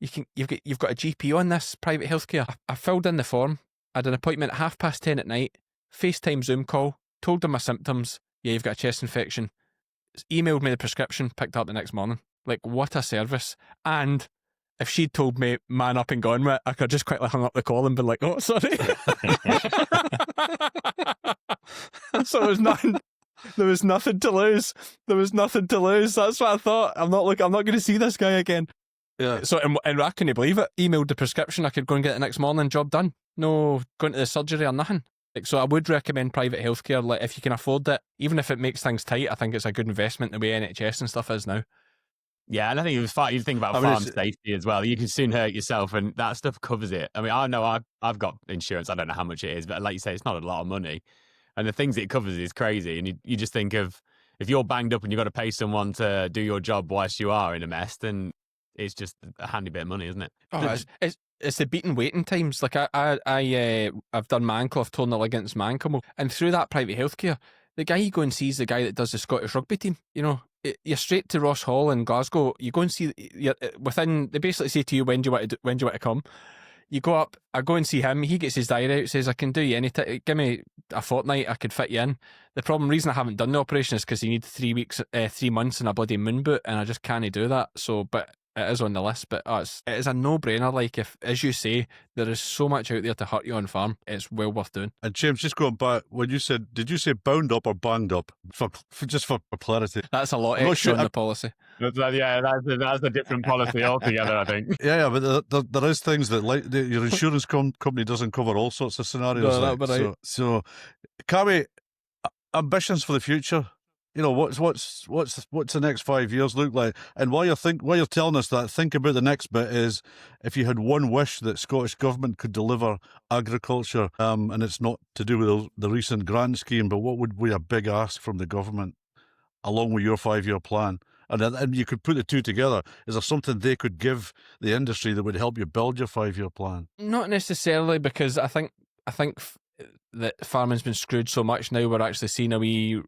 you've got a GP on this private healthcare. I filled in the form. I had an appointment at 10:30 at night, FaceTime Zoom call, told them my symptoms. Yeah, you've got a chest infection. Emailed me the prescription, picked up the next morning. Like, what a service. And if she'd told me, man up and gone with it, I could just quickly hung up the call and been like, oh, sorry. So there was nothing to lose. That's what I thought. I'm not going to see this guy again. Yeah. So, and I couldn't believe it. Emailed the prescription. I could go and get it the next morning, job done. No going to the surgery or nothing. So I would recommend private healthcare. Like, if you can afford it, even if it makes things tight, I think it's a good investment the way NHS and stuff is now. Yeah, and I think you think about farm safety as well. You can soon hurt yourself, and that stuff covers it. I mean, I know I've got insurance. I don't know how much it is, but like you say, it's not a lot of money. And the things it covers is crazy. And you just think of, if you're banged up and you've got to pay someone to do your job whilst you are in a mess, then it's just a handy bit of money, isn't it? Oh, it's the beating waiting times. Like I've done my ankle, I've torn the ligaments, my ankle, and through that private healthcare, the guy you go and see is the guy that does the Scottish rugby team. You're straight to Ross Hall in Glasgow. You go and see. They basically say to you, when do you want to come? You go up. I go and see him. He gets his diary out. Says, I can do you give me a fortnight. I could fit you in. The reason I haven't done the operation is because you need 3 months in a bloody moon boot, and I just can't do that. So, but it is on the list. But it is a no-brainer. Like, if, as you say, there is so much out there to hurt you on farm, it's well worth doing. And James, just going back, when you said, did you say bound up or banged up? For clarity. That's a lot extra on the policy. That's a different policy altogether, I think. Yeah, but there is things that, like, your insurance company doesn't cover all sorts of scenarios. No, like, right. So, Cammy, ambitions for the future. What's the next 5 years look like? And while you're telling us that, think about the next bit is, if you had one wish that Scottish Government could deliver agriculture, and it's not to do with the recent grant scheme, but what would be a big ask from the government along with your 5-year plan? And you could put the two together. Is there something they could give the industry that would help you build your 5-year plan? Not necessarily, because I think that farming's been screwed so much now. We're actually seeing a wee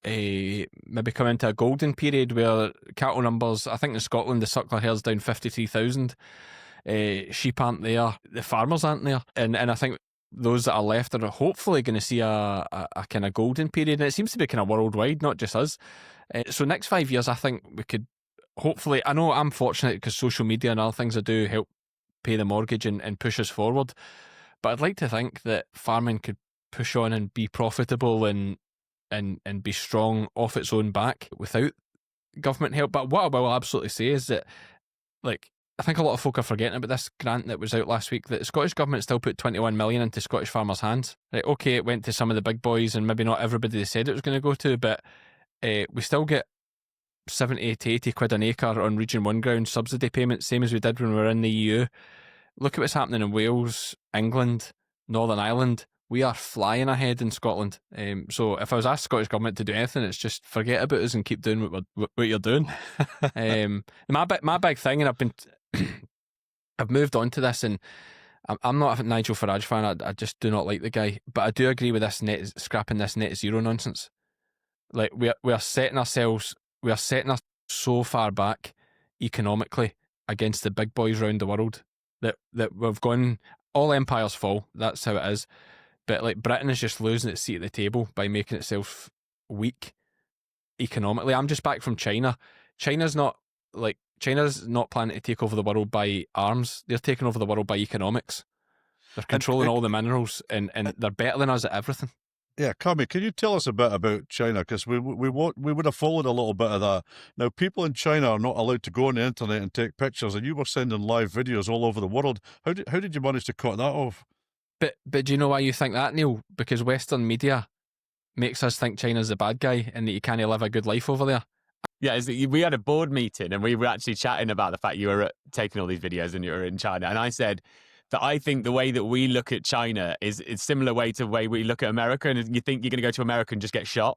maybe come into a golden period where cattle numbers, I think in Scotland the suckler herd's down 53,000. Sheep aren't there, the farmers aren't there, and I think those that are left are hopefully going to see a kind of golden period, and it seems to be kind of worldwide, not just us. So next 5 years, I think we could hopefully, I know I'm fortunate because social media and other things I do help pay the mortgage and push us forward. But I'd like to think that farming could push on and be profitable and be strong off its own back without government help. But what I will absolutely say is that, like, I think a lot of folk are forgetting about this grant that was out last week, that the Scottish Government still put 21 million into Scottish farmers' hands. Right, okay, it went to some of the big boys and maybe not everybody they said it was going to go to, but we still get 70 to 80 quid an acre on Region 1 ground subsidy payments, same as we did when we were in the EU. Look at what's happening in Wales, England, Northern Ireland. We are flying ahead in Scotland. So if I was asked Scottish Government to do anything, it's just forget about us and keep doing what you're doing. My big thing, and I've moved on to this, and I'm not a Nigel Farage fan. I just do not like the guy, but I do agree with this scrapping this net zero nonsense. Like, we are setting ourselves so far back economically against the big boys around the world that we've gone, all empires fall. That's how it is. But like, Britain is just losing its seat at the table by making itself weak economically. I'm just back from China. China's not planning to take over the world by arms. They're taking over the world by economics. They're controlling all the minerals, and they're better than us at everything. Yeah, Cammy, can you tell us a bit about China? Because we would have followed a little bit of that. Now, people in China are not allowed to go on the internet and take pictures, and you were sending live videos all over the world. How did you manage to cut that off? But do you know why you think that, Neil? Because Western media makes us think China's the bad guy and that you can't live a good life over there. Yeah, we had a board meeting and we were actually chatting about the fact you were taking all these videos and you were in China. And I said that I think the way that we look at China is similar way to the way we look at America. And you think you're going to go to America and just get shot.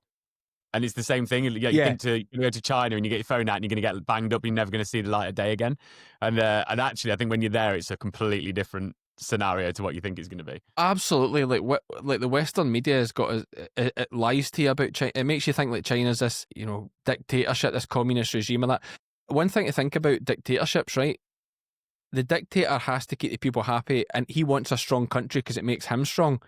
And it's the same thing. You think you go to China and you get your phone out and you're going to get banged up and you're never going to see the light of day again. And actually, I think when you're there, it's a completely different scenario to what you think it's going to be. Absolutely. Like the Western media has got it lies to you about China. It makes you think like China's this, dictatorship, this communist regime and that. One thing to think about dictatorships, right? The dictator has to keep the people happy, and he wants a strong country because it makes him strong.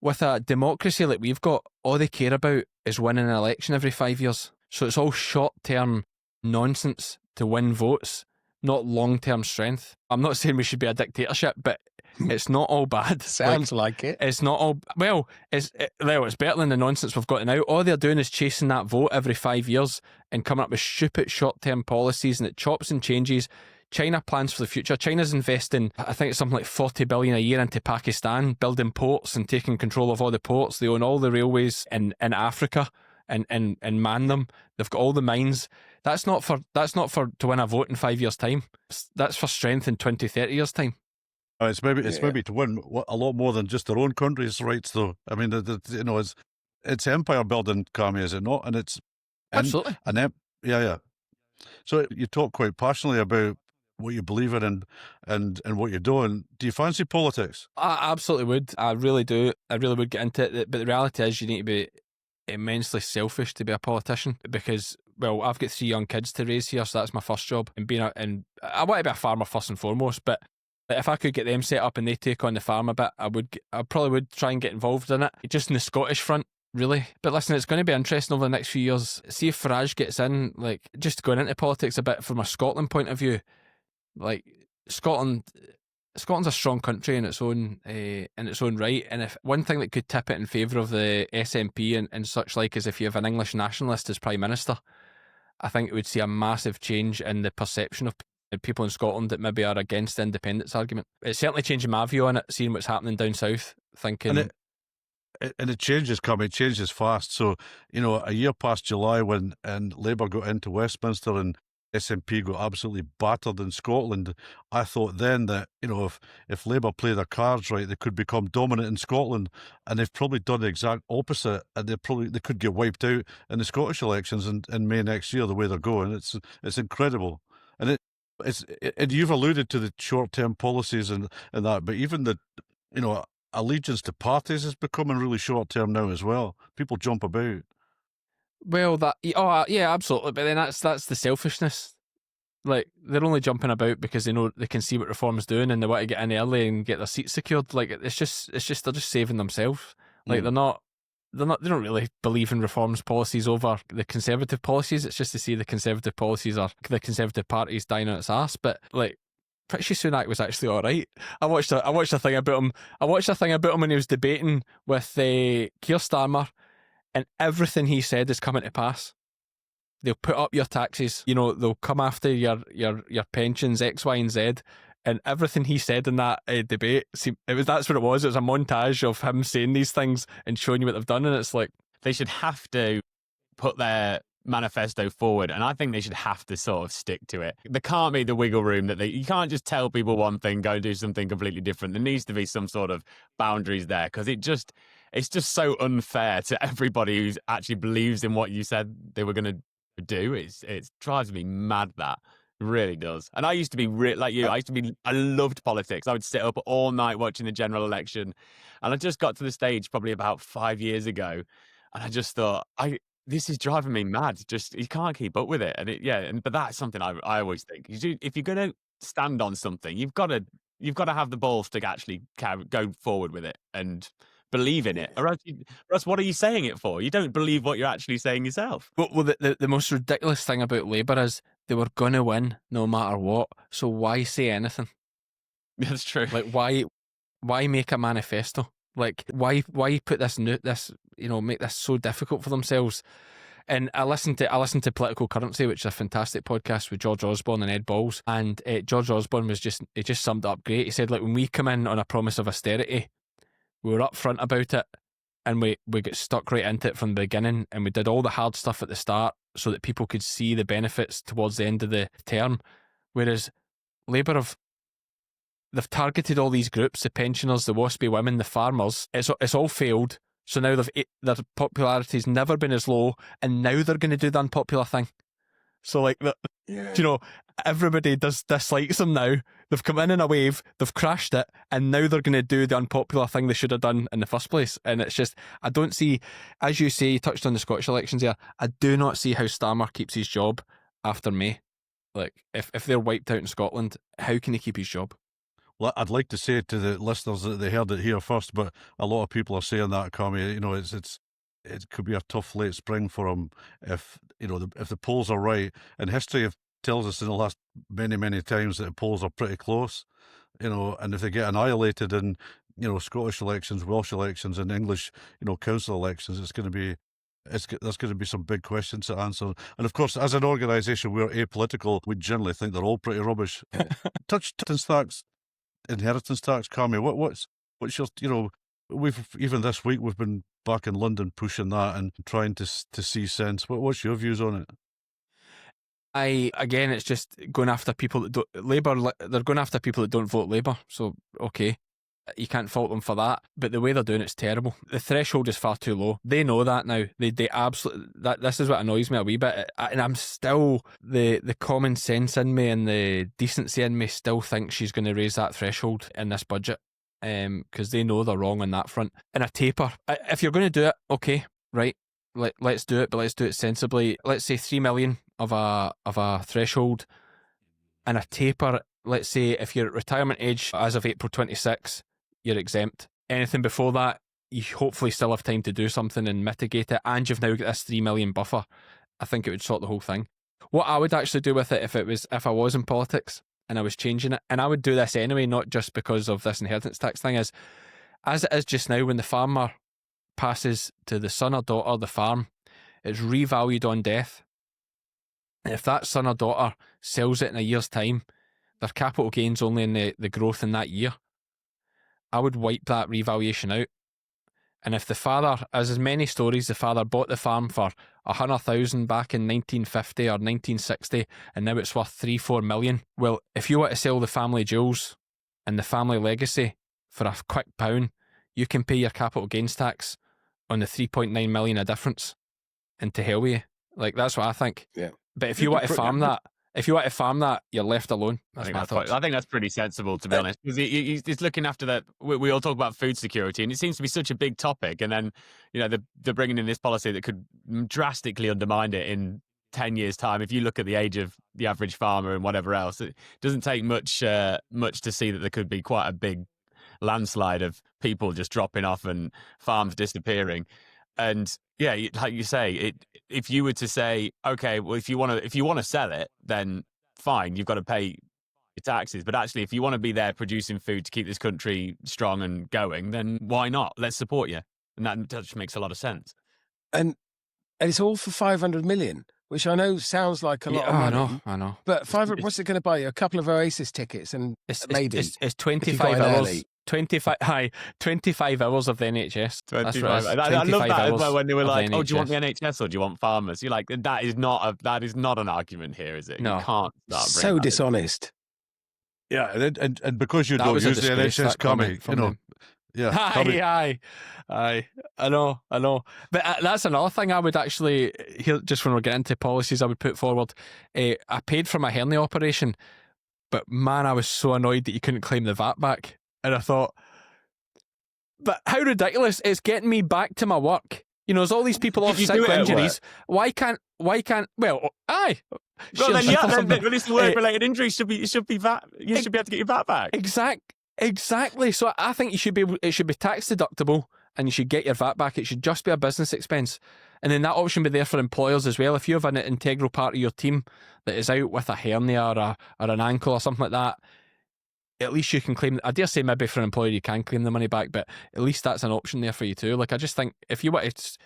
With a democracy like we've got, all they care about is winning an election every 5 years. So it's all short-term nonsense to win votes, not long-term strength. I'm not saying we should be a dictatorship, but it's not all bad. Sounds like it. It's not all... Well, it's better than the nonsense we've got now. All they're doing is chasing that vote every 5 years and coming up with stupid short-term policies, and it chops and changes. China plans for the future. China's investing, I think it's something like 40 billion a year into Pakistan, building ports and taking control of all the ports. They own all the railways in Africa and man them. They've got all the mines. That's not for to win a vote in 5 years' time. That's for strength in 20, 30 years' time. It's maybe to win a lot more than just their own country's rights, though. I mean, it's empire building, Cammy, is it not? And it's absolutely yeah. So you talk quite passionately about what you believe in and what you're doing. Do you fancy politics? I absolutely would. I really do. I really would get into it. But the reality is, you need to be immensely selfish to be a politician because, well, I've got 3 young kids to raise here, so that's my first job. And I want to be a farmer first and foremost, but if I could get them set up and they take on the farm a bit, I probably would try and get involved in it, just in the Scottish front, really. But listen, it's going to be interesting over the next few years. See if Farage gets in, like, just going into politics a bit from a Scotland point of view. Like, Scotland's a strong country in its own right, and if one thing that could tip it in favour of the SNP and such like is if you have an English nationalist as Prime Minister. I think it would see a massive change in the perception of people in Scotland that maybe are against the independence argument. It's certainly changing my view on it, seeing what's happening down south, thinking... And it changes, Cammy, it changes fast. So, a year past July when Labour got into Westminster and SNP got absolutely battered in Scotland, I thought then that, if Labour play their cards right, they could become dominant in Scotland, and they've probably done the exact opposite, and they could get wiped out in the Scottish elections in May next year, the way they're going. It's incredible. And and you've alluded to the short-term policies and that, but even the, allegiance to parties is becoming really short-term now as well. People jump about. Well, yeah, absolutely. But then that's the selfishness. Like, they're only jumping about because they know they can see what Reform's doing and they want to get in early and get their seats secured. Like, it's just they're just saving themselves. Like, they're they don't really believe in reforms policies over the Conservative policies. It's just to see the Conservative policies or the Conservative Party's dying on its ass. But like, Rishi Sunak was actually all right. I watched a thing about him. I watched a thing about him when he was debating with Keir Starmer, and everything he said is coming to pass. They'll put up your taxes. You know, they'll come after your pensions, X, Y, and Z. And everything he said in that debate, that's what it was. It was a montage of him saying these things and showing you what they've done. And it's like, they should have to put their manifesto forward, and I think they should have to sort of stick to it. There can't be the wiggle room that you can't just tell people one thing, go do something completely different. There needs to be some sort of boundaries there, because it's just so unfair to everybody who actually believes in what you said they were going to do. It drives me mad, that. It really does. And I used to be like you. I loved politics. I would sit up all night watching the general election, and I just got to the stage probably about 5 years ago, and I just thought, this is driving me mad. Just, you can't keep up with it. And but that's something I always think. If you're going to stand on something, you've got to have the balls to actually go forward with it and believe in it, or else what are you saying it for? You don't believe what you're actually saying yourself. Well, the most ridiculous thing about Labour is they were going to win no matter what. So why say anything? That's true. Like, why make a manifesto? Like, why put this make this so difficult for themselves? And I listened to Political Currency, which is a fantastic podcast with George Osborne and Ed Balls. And George Osborne just summed it up great. He said, like, when we come in on a promise of austerity, we were upfront about it, and we got stuck right into it from the beginning, and we did all the hard stuff at the start so that people could see the benefits towards the end of the term. Whereas Labour they've targeted all these groups, the pensioners, the waspy women, the farmers. It's all failed. So now their popularity's never been as low, and now they're going to do the unpopular thing. So like, everybody dislikes them now. They've come in a wave, they've crashed it, and now they're going to do the unpopular thing they should have done in the first place. And it's just, I don't see, as you say, you touched on the Scottish elections here, I do not see how Starmer keeps his job after May. Like, if they're wiped out in Scotland, how can he keep his job? Well, I'd like to say to the listeners that they heard it here first, but a lot of people are saying that, Cammy. You know, it could be a tough late spring for him if the polls are right. And history tells us in the last many times that the polls are pretty close. You know, and if they get annihilated in Scottish elections, Welsh elections, and English council elections, there's going to be some big questions to answer. And of course, as an organisation, we're apolitical. We generally think they're all pretty rubbish. Inheritance tax, Cammy. What's your we've even this week we've been back in London pushing that and trying to see sense. What's your views on it? Again, it's just going after people that don't Labour. They're going after people that don't vote Labour. So okay, you can't fault them for that. But the way they're doing it's terrible. The threshold is far too low. They know that now. They absolutely this is what annoys me a wee bit. And I'm still the common sense in me and the decency in me still think she's going to raise that threshold in this budget. Because they know they're wrong on that front. And a taper, if you're going to do it, okay, right, let's do it, but let's do it sensibly. Let's say 3 million of a threshold, and a taper. Let's say if you're at retirement age as of April 26, you're exempt. Anything before that, you hopefully still have time to do something and mitigate it, and you've now got this 3 million buffer. I think it would sort the whole thing. What I would actually do with it if I was in politics and I was changing it, and I would do this anyway, not just because of this inheritance tax thing, is as it is just now, when the farmer passes to the son or daughter the farm, it's revalued on death. And if that son or daughter sells it in a year's time, their capital gain's only in the growth in that year. I would wipe that revaluation out. And if the father, as many stories, the father bought the farm for 100,000 back in 1950 or 1960, and now it's worth 3-4 million. Well, if you want to sell the family jewels and the family legacy for a quick pound, you can pay your capital gains tax on the 3.9 million of difference, and to hell with you. Like, that's what I think. Yeah. But if you want to farm that, you're left alone. That's my thoughts. I think that's pretty sensible, to be honest. Because he's looking after that. We all talk about food security, and it seems to be such a big topic. And then, they're bringing in this policy that could drastically undermine it in 10 years' time. If you look at the age of the average farmer and whatever else, it doesn't take much to see that there could be quite a big landslide of people just dropping off and farms disappearing. And yeah, like you say, if you were to say, okay, well, if you want to sell it, then fine, you've got to pay your taxes. But actually, if you want to be there producing food to keep this country strong and going, then why not? Let's support you. And that just makes a lot of sense. And it's all for 500 million, which I know sounds like a lot of money. I know. But 500, what's it going to buy you? A couple of Oasis tickets and maybe it's 25 hours. 25 hours of the NHS. 25. I love that as well when they were like, "Oh, do you want the NHS or do you want farmers?" You're like, that is not an argument here, is it? No. You can't start so dishonest. Yeah, and because you don't use the NHS, Cammy, you know. Them. Yeah, Aye. I know. But that's another thing I would actually, here, just when we're getting into policies, I would put forward. I paid for my hernia operation, but man, I was so annoyed that you couldn't claim the VAT back. And I thought, but how ridiculous. It's getting me back to my work. You know, there's all these people off sick with injuries. Why can't, well, aye. Well, then it's work-related injuries should be VAT. You should be able to get your VAT back. Exactly. So I think it should be tax deductible and you should get your VAT back. It should just be a business expense. And then that option be there for employers as well. If you have an integral part of your team that is out with a hernia or an ankle or something like that, at least you can claim. I dare say maybe for an employer you can claim the money back, but at least that's an option there for you too. Like, I just think if you want to,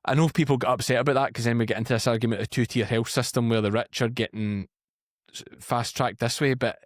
I know people get upset about that because then we get into this argument of two-tier health system where the rich are getting fast-tracked this way, but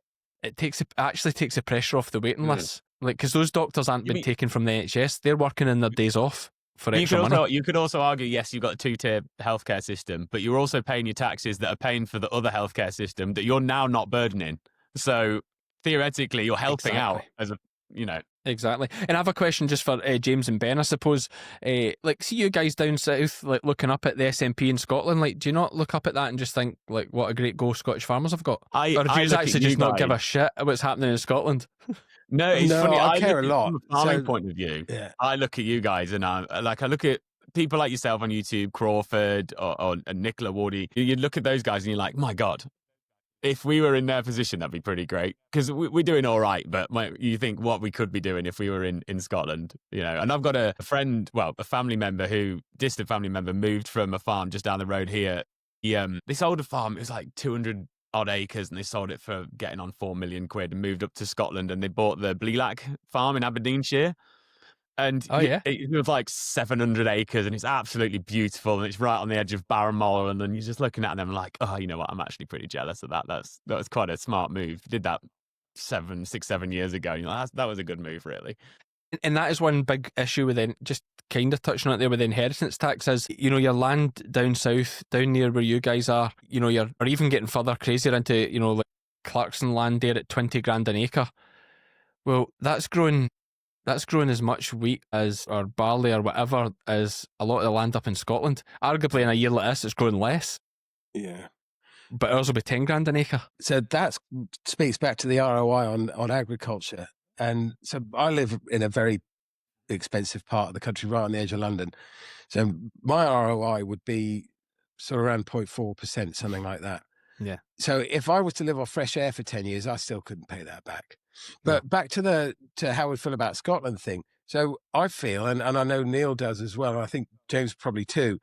it actually takes the pressure off the waiting lists. Like, because those doctors aren't been taken from the NHS. They're working in their days off for extra money. You could also argue, yes, you've got a two-tier healthcare system, but you're also paying your taxes that are paying for the other healthcare system that you're now not burdening. So theoretically, you're helping out as a, you know. Exactly. And I have a question just for James and Ben, I suppose. Like, see you guys down south, like looking up at the SNP in Scotland, like, do you not look up at that and just think, like, what a great go Scottish farmers have got? Or do you actually just not give a shit about what's happening in Scotland? No, it's funny. I care a lot. From a farming point of view, I look at you guys and I look at people like yourself on YouTube, Crawford or Nicola Wardy. You look at those guys and you're like, my God, if we were in their position, that'd be pretty great. Because we're doing all right, but you think what we could be doing if we were in Scotland, you know. And I've got a friend, well, a family member distant family member, moved from a farm just down the road here. They sold a farm, it was like 200 odd acres, and they sold it for getting on £4 million and moved up to Scotland, and they bought the Blealac farm in Aberdeenshire. And it was like 700 acres and it's absolutely beautiful and it's right on the edge of Barrowmoor, and then you're just looking at them like, oh, you know what, I'm actually pretty jealous of that. That was quite a smart move. Did that 7 years ago. You know, that was a good move, really. And that is one big issue with just kind of touching on it there with the inheritance tax is, you know, your land down south, down near where you guys are, you know, or even getting further crazier into, you know, like Clarkson land there at 20 grand an acre. Well, that's growing as much wheat or barley or whatever as a lot of the land up in Scotland. Arguably in a year like this, it's growing less. Yeah. But ours will be 10 grand an acre. So that speaks back to the ROI on agriculture. And so I live in a very expensive part of the country, right on the edge of London. So my ROI would be sort of around 0.4%, something like that. Yeah. So if I was to live off fresh air for 10 years, I still couldn't pay that back. But back to how we feel about Scotland thing. So I feel, and I know Neil does as well, and I think James probably too.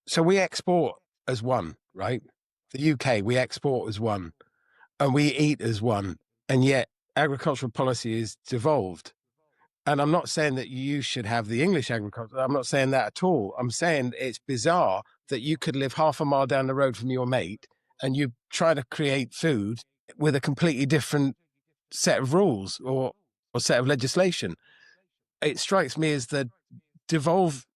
So we export as one, right? The UK, we export as one, and we eat as one, and yet agricultural policy is devolved. And I'm not saying that you should have the English agriculture. I'm not saying that at all. I'm saying it's bizarre that you could live half a mile down the road from your mate and you try to create food with a completely different set of rules or set of legislation. It strikes me as the devolve,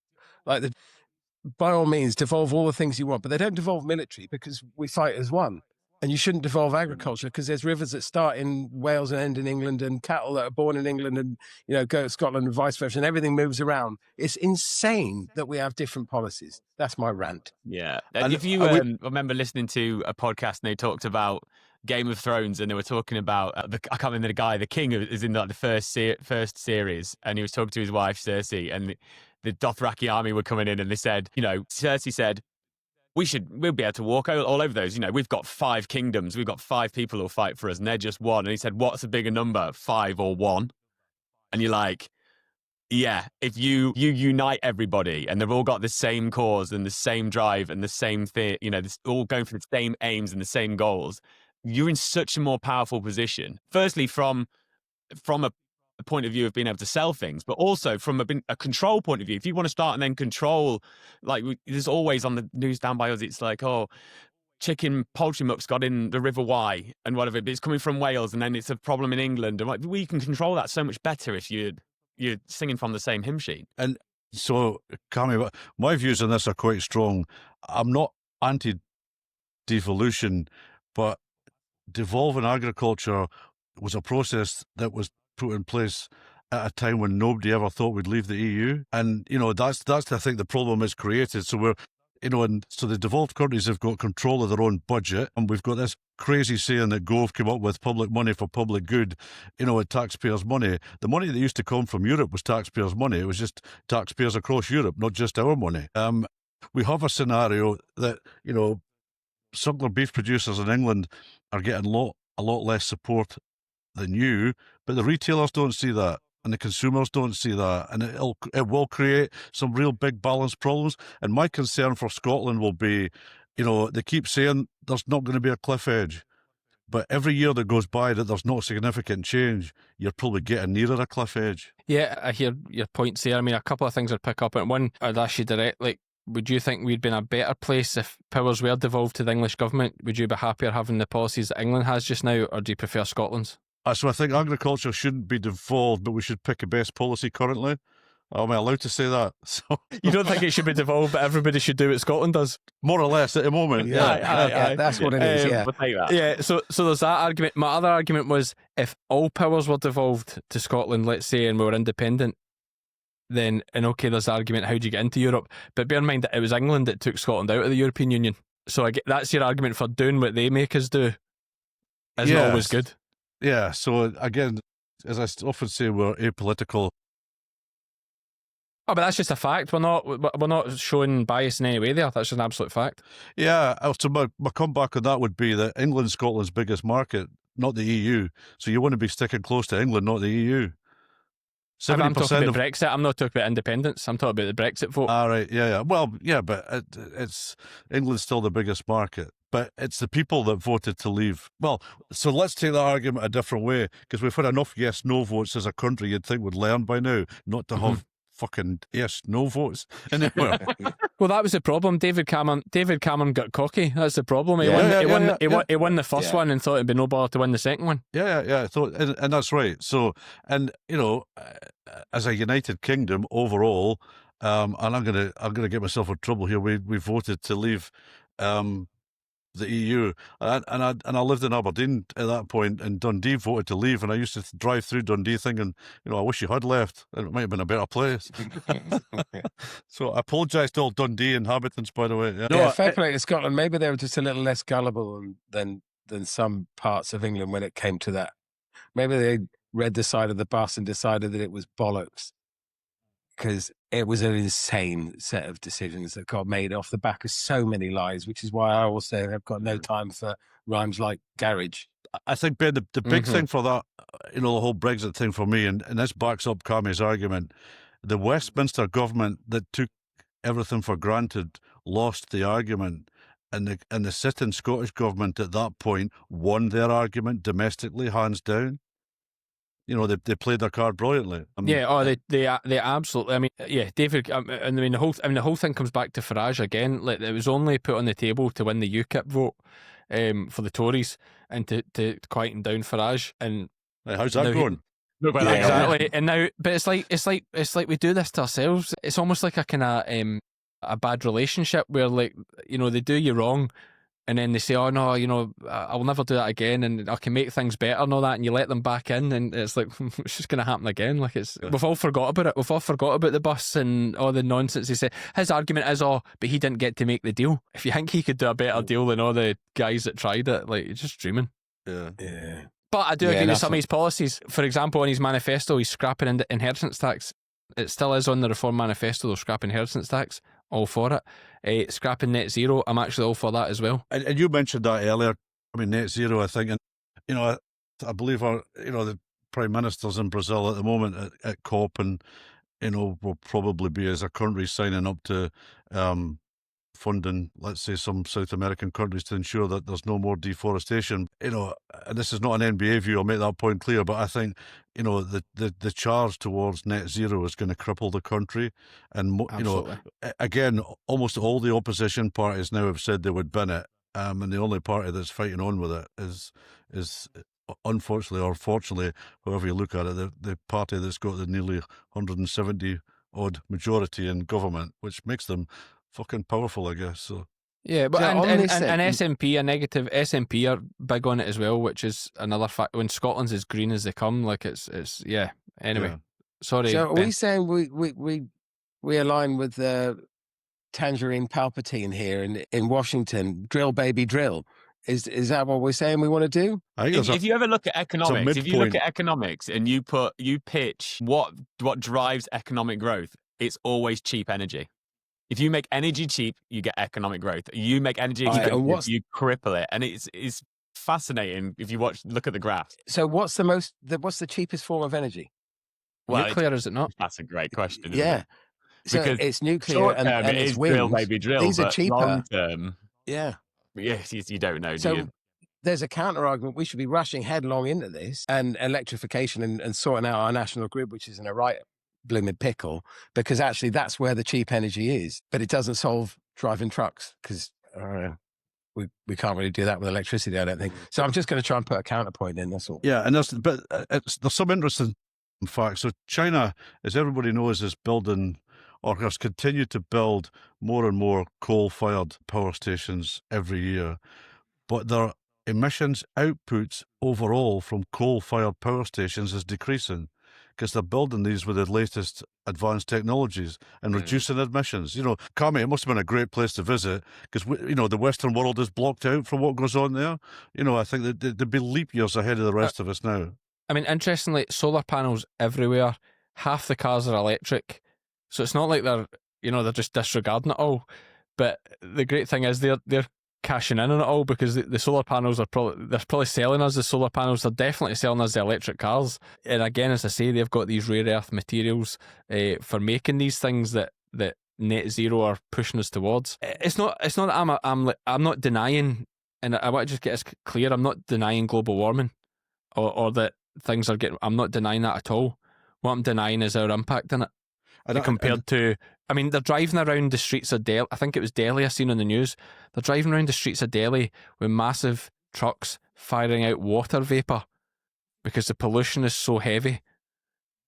by all means, devolve all the things you want, but they don't devolve military because we fight as one. And you shouldn't devolve agriculture because there's rivers that start in Wales and end in England, and cattle that are born in England and, you know, go to Scotland and vice versa, and everything moves around. It's insane that we have different policies. That's my rant. Yeah. And if you remember listening to a podcast and they talked about Game of Thrones and they were talking about, I can't remember the guy, the king is in like the first series, and he was talking to his wife, Cersei, and the Dothraki army were coming in and they said, you know, Cersei said, we'll be able to walk all over those. You know, we've got 5 kingdoms. We've got 5 people who'll fight for us and they're just one. And he said, what's a bigger number, 5 or 1? And you're like, Yeah, if you unite everybody and they've all got the same cause and the same drive and the same thing, all going for the same aims and the same goals, you're in such a more powerful position. Firstly, from a point of view of being able to sell things, but also from a control point of view. If you want to start and then control, like there's always on the news down by us, it's like, oh, chicken poultry muck's got in the River Wye and whatever, but it's coming from Wales and then it's a problem in England. And we can control that so much better if you're singing from the same hymn sheet. And so, Cammy, my views on this are quite strong. I'm not anti-devolution, but devolving agriculture was a process that was put in place at a time when nobody ever thought we'd leave the EU. And, that's I think the problem is created. So we're, and so the devolved countries have got control of their own budget. And we've got this crazy saying that Gove came up with, public money for public good, with taxpayers' money. The money that used to come from Europe was taxpayers' money. It was just taxpayers across Europe, not just our money. We have a scenario that, suckler beef producers in England are getting a lot less support than you, but the retailers don't see that and the consumers don't see that, and it will create some real big balance problems. And my concern for Scotland will be, they keep saying there's not going to be a cliff edge, but every year that goes by that there's not significant change, you're probably getting nearer a cliff edge. Yeah, I hear your points there. I mean, a couple of things I'd pick up on. One, I'd ask you directly, would you think we'd be in a better place if powers were devolved to the English government? Would you be happier having the policies that England has just now, or do you prefer Scotland's? So I think agriculture shouldn't be devolved, but we should pick a best policy currently. Am I allowed to say that? So you don't think it should be devolved, but everybody should do what Scotland does? More or less at the moment. Yeah, that's what it is. Yeah. We'll take that. Yeah, so there's that argument. My other argument was, if all powers were devolved to Scotland, let's say, and we were independent, then, and okay, there's the argument, how do you get into Europe? But bear in mind that it was England that took Scotland out of the European Union. So I get, that's your argument for doing what they make us do. Isn't always good. Yeah, so again, as I often say, we're apolitical. Oh, but that's just a fact. We're not showing bias in any way there. That's just an absolute fact. Yeah, so my comeback on that would be that England's Scotland's biggest market, not the EU. So you want to be sticking close to England, not the EU. I'm talking about Brexit. I'm not talking about independence. I'm talking about the Brexit vote. Right, yeah. Well, yeah, but it's England's still the biggest market. But it's the people that voted to leave. Well, so let's take that argument a different way, because we've had enough yes-no votes as a country you'd think would learn by now not to have fucking yes-no votes anywhere. Well, that was the problem. David Cameron got cocky. That's the problem. He won the first one and thought it'd be no bother to win the second one. Yeah. I thought, and that's right. So, and as a United Kingdom overall, and I'm gonna get myself in trouble here. We voted to leave the EU, and I lived in Aberdeen at that point, and Dundee voted to leave, and I used to drive through Dundee thinking, I wish you had left. It might have been a better place. So I apologise to all Dundee inhabitants, by the way. Fair play to Scotland. Maybe they were just a little less gullible than some parts of England when it came to that. Maybe they read the side of the bus and decided that it was bollocks, because it was an insane set of decisions that got made off the back of so many lies, which is why I also have got no time for rhymes like garage. I think, Ben, the big thing for that, the whole Brexit thing for me, and this backs up Cammy's argument, the Westminster government that took everything for granted lost the argument, and the sitting Scottish government at that point won their argument domestically, hands down. They played their card brilliantly. They absolutely. I mean, David. The whole thing comes back to Farage again. Like, it was only put on the table to win the UKIP vote for the Tories and to quieten down Farage. And how's that going? Exactly. And now, but it's like we do this to ourselves. It's almost like a kind of a bad relationship where, like, they do you wrong. And then they say, oh, no, I'll never do that again, and I can make things better and all that, and you let them back in, and it's like, it's just going to happen again. Like, we've all forgot about it. We've all forgot about the bus and all the nonsense he said. His argument is, but he didn't get to make the deal. If you think he could do a better deal than all the guys that tried it, like, you're just dreaming. Yeah. But I do agree with some of his policies. For example, in his manifesto, he's scrapping inheritance tax. It still is on the Reform Manifesto, though, scrapping inheritance tax. All for it. Scrapping net zero, I'm actually all for that as well. And you mentioned that earlier. I mean, net zero, I think, and I believe the Prime Minister's in Brazil at the moment at COP, and we'll probably be, as a country, signing up to funding, let's say, some South American countries to ensure that there's no more deforestation. And this is not an NBA view, I'll make that point clear, but I think, the charge towards net zero is going to cripple the country. And, Absolutely. Again, almost all the opposition parties now have said they would bin it. And the only party that's fighting on with it is unfortunately or fortunately, however you look at it, the party that's got the nearly 170 odd majority in government, which makes them fucking powerful, I guess. So yeah, but So on and this then- SNP, a negative SNP are big on it as well, which is another fact. When Scotland's as green as they come, like it's yeah. Anyway, Yeah. sorry. So are Ben. we saying we align with Tangerine Palpatine here in Washington? Drill, baby, drill. Is that what we're saying we want to do? I think If you ever look at economics, if you look midpoint. at economics and you pitch what drives economic growth, it's always cheap energy. If you make energy cheap, you get economic growth. You make energy Right, expensive, and you cripple it, and it's fascinating if you look at the graphs. So what's the cheapest form of energy? Well, Nuclear, is it not? That's a great question. Isn't Yeah. it? So Because it's nuclear short and term, it it's is wind. drill, baby, drill. These are but cheaper. long term, Yeah. yes, you don't know, do So you? there's a counter argument. We should be rushing headlong into this and electrification and sorting out our national grid, which is in a right blooming pickle, because actually that's where the cheap energy is. But it doesn't solve driving trucks because we can't really do that with electricity, I don't think. So I'm just going to try and put a counterpoint in. That's all. Yeah, and there's some interesting facts. So China, as everybody knows, is building or has continued to build more and more coal-fired power stations every year, but their emissions outputs overall from coal-fired power stations is decreasing because they're building these with the latest advanced technologies and reducing emissions. Cammy, it must have been a great place to visit because, the Western world is blocked out from what goes on there. I think that there'd be leap years ahead of the rest of us now. I mean, interestingly, solar panels everywhere. Half the cars are electric, so it's not like they're just disregarding it all. But the great thing is they're cashing in on it all because the solar panels they're probably selling us the solar panels. They're definitely selling us the electric cars. And again, as I say, they've got these rare earth materials for making these things that net zero are pushing us towards. It's not that I'm not denying, and I want to just get us clear. I'm not denying global warming or that things are getting. I'm not denying that at all. What I'm denying is our impact in it. Compared to, I mean, they're driving around the streets of Delhi. I think it was Delhi I seen on the news. They're driving around the streets of Delhi with massive trucks firing out water vapour because the pollution is so heavy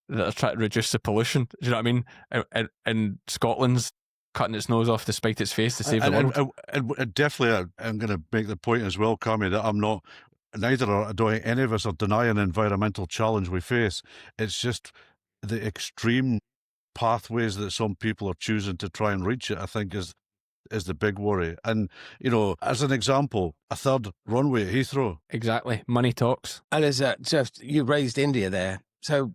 that they're trying to reduce the pollution. Do you know what I mean? And Scotland's cutting its nose off to spite its face to save the world. And definitely, I'm going to make the point as well, Cammy, that I'm not, neither do any of us are denying the environmental challenge we face. It's just the extreme pathways that some people are choosing to try and reach it, I think, is the big worry. And, as an example, a third runway at Heathrow. Exactly. Money talks. And as just you raised India there, so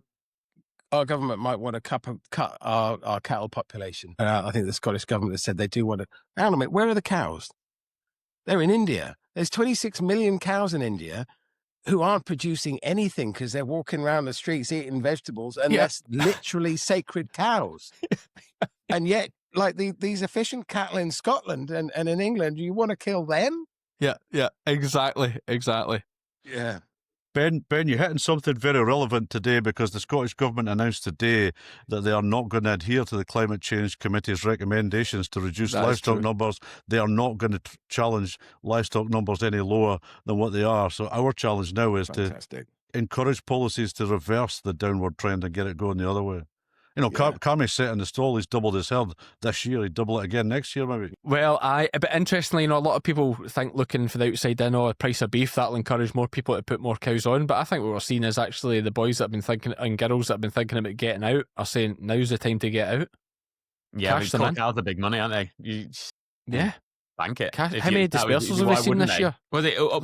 our government might want to cut our cattle population. I think the Scottish government has said they do want to. Hang on a minute, where are the cows? They're in India. There's 26 million cows in India who aren't producing anything because they're walking around the streets eating vegetables, and that's literally sacred cows. And yet, like these efficient cattle in Scotland and in England, you want to kill them? Yeah, exactly. Yeah. Ben, you're hitting something very relevant today because the Scottish Government announced today that they are not going to adhere to the Climate Change Committee's recommendations to reduce livestock numbers. They are not going to challenge livestock numbers any lower than what they are. So our challenge now is to encourage policies to reverse the downward trend and get it going the other way. Cammy's set in the stall. He's doubled his herd this year. He'd double it again next year, maybe. Well, but interestingly, a lot of people think looking for the outside in, the price of beef, that'll encourage more people to put more cows on. But I think what we're seeing is actually the boys that have been thinking, and girls that have been thinking about getting out, are saying now's the time to get out. Yeah, but cows are big money, aren't they? Yeah. Bank it. How many dispersals have we seen this year? Was it? What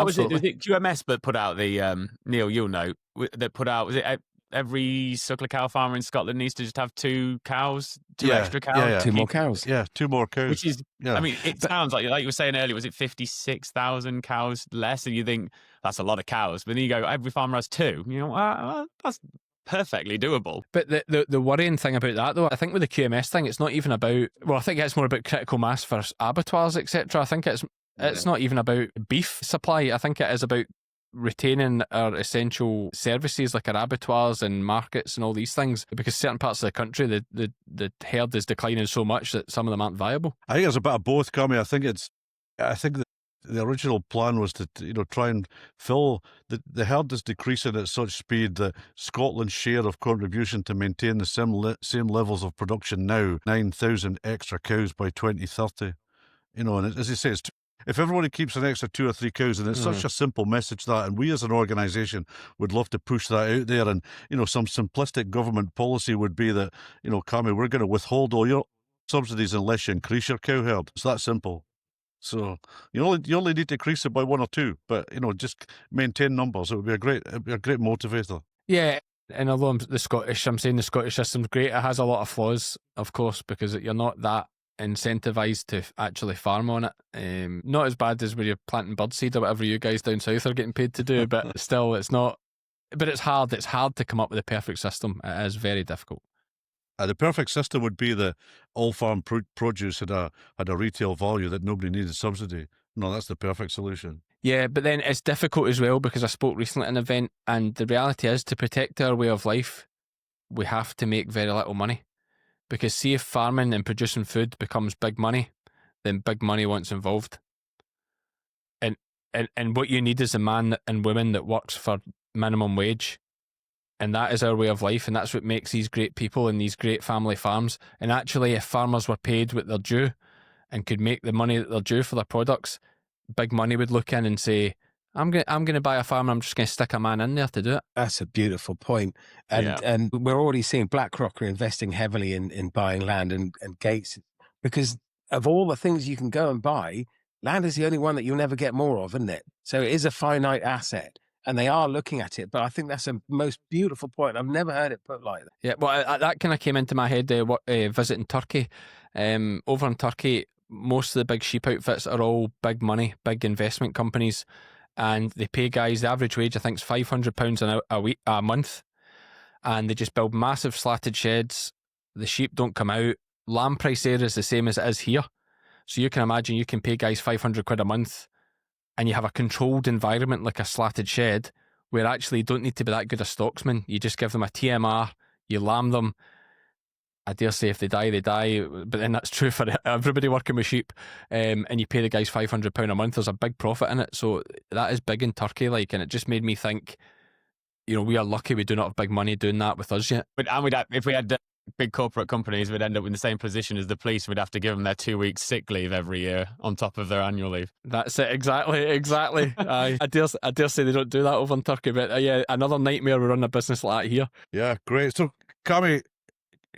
was it? Was it QMS that put out the Neil? You'll know that put out. Was it? Every suckler cow farmer in Scotland needs to just have two cows, extra cows. Yeah. Two more cows. Yeah, two more cows. Which is, I mean, it sounds like you were saying earlier, was it 56,000 cows less? And you think that's a lot of cows. But then you go, every farmer has two. You know, that's perfectly doable. But the worrying thing about that, though, I think with the QMS thing, it's not even about, well, I think it's more about critical mass for abattoirs, etc. I think it's not even about beef supply. I think it is about retaining our essential services like our abattoirs and markets and all these things, because certain parts of the country, the herd is declining so much that some of them aren't viable. I think it's a bit of both, Cammy. I think the original plan was to try and fill the herd is decreasing at such speed that Scotland's share of contribution to maintain the same levels of production now, 9,000 extra cows by 2030. And as you say, if everybody keeps an extra 2 or 3 cows, and it's such a simple message that, and we as an organisation would love to push that out there, and some simplistic government policy would be that, Cammy, we're going to withhold all your subsidies unless you increase your cow herd. It's that simple. So you only need to increase it by 1 or 2, but just maintain numbers. It would be a great motivator. Yeah, and although I'm saying the Scottish system's great, it has a lot of flaws, of course, because you're not that incentivized to actually farm on it. Not as bad as where you're planting birdseed or whatever you guys down south are getting paid to do, but still, it's not. But it's hard. It's hard to come up with a perfect system. It is very difficult. The perfect system would be that all farm produce had a retail value that nobody needed subsidy. No, that's the perfect solution. Yeah, but then it's difficult as well, because I spoke recently at an event, and the reality is, to protect our way of life, we have to make very little money. Because see, if farming and producing food becomes big money, then big money wants involved. And what you need is a man and woman that works for minimum wage. And that is our way of life, and that's what makes these great people and these great family farms. And actually, if farmers were paid what they're due and could make the money that they're due for their products, big money would look in and say, I'm going to buy a farm, and I'm just going to stick a man in there to do it. That's a beautiful point. And we're already seeing BlackRock are investing heavily in buying land and gates, because of all the things you can go and buy, land is the only one that you'll never get more of, isn't it? So it is a finite asset. And they are looking at it, but I think that's a most beautiful point. I've never heard it put like that. Yeah, well, that kind of came into my head visiting Turkey. Over in Turkey, most of the big sheep outfits are all big money, big investment companies, and they pay guys, the average wage I think is £500 a month, and they just build massive slatted sheds. The sheep don't come out. Lamb price there is the same as it is here. So you can imagine you can pay guys £500 a month, and you have a controlled environment like a slatted shed, where actually you don't need to be that good a stocksman. You just give them a TMR, you lamb them. I dare say if they die, they die. But then that's true for everybody working with sheep. And you pay the guys £500 a month. There's a big profit in it. So that is big in Turkey, and it just made me think, we are lucky we do not have big money doing that with us yet. If we had big corporate companies, would end up in the same position as the police. We'd have to give them their 2 weeks sick leave every year on top of their annual leave. That's it, exactly. I dare say they don't do that over in Turkey, but yeah, another nightmare. We run a business like that here. Yeah, great. So, Cammy,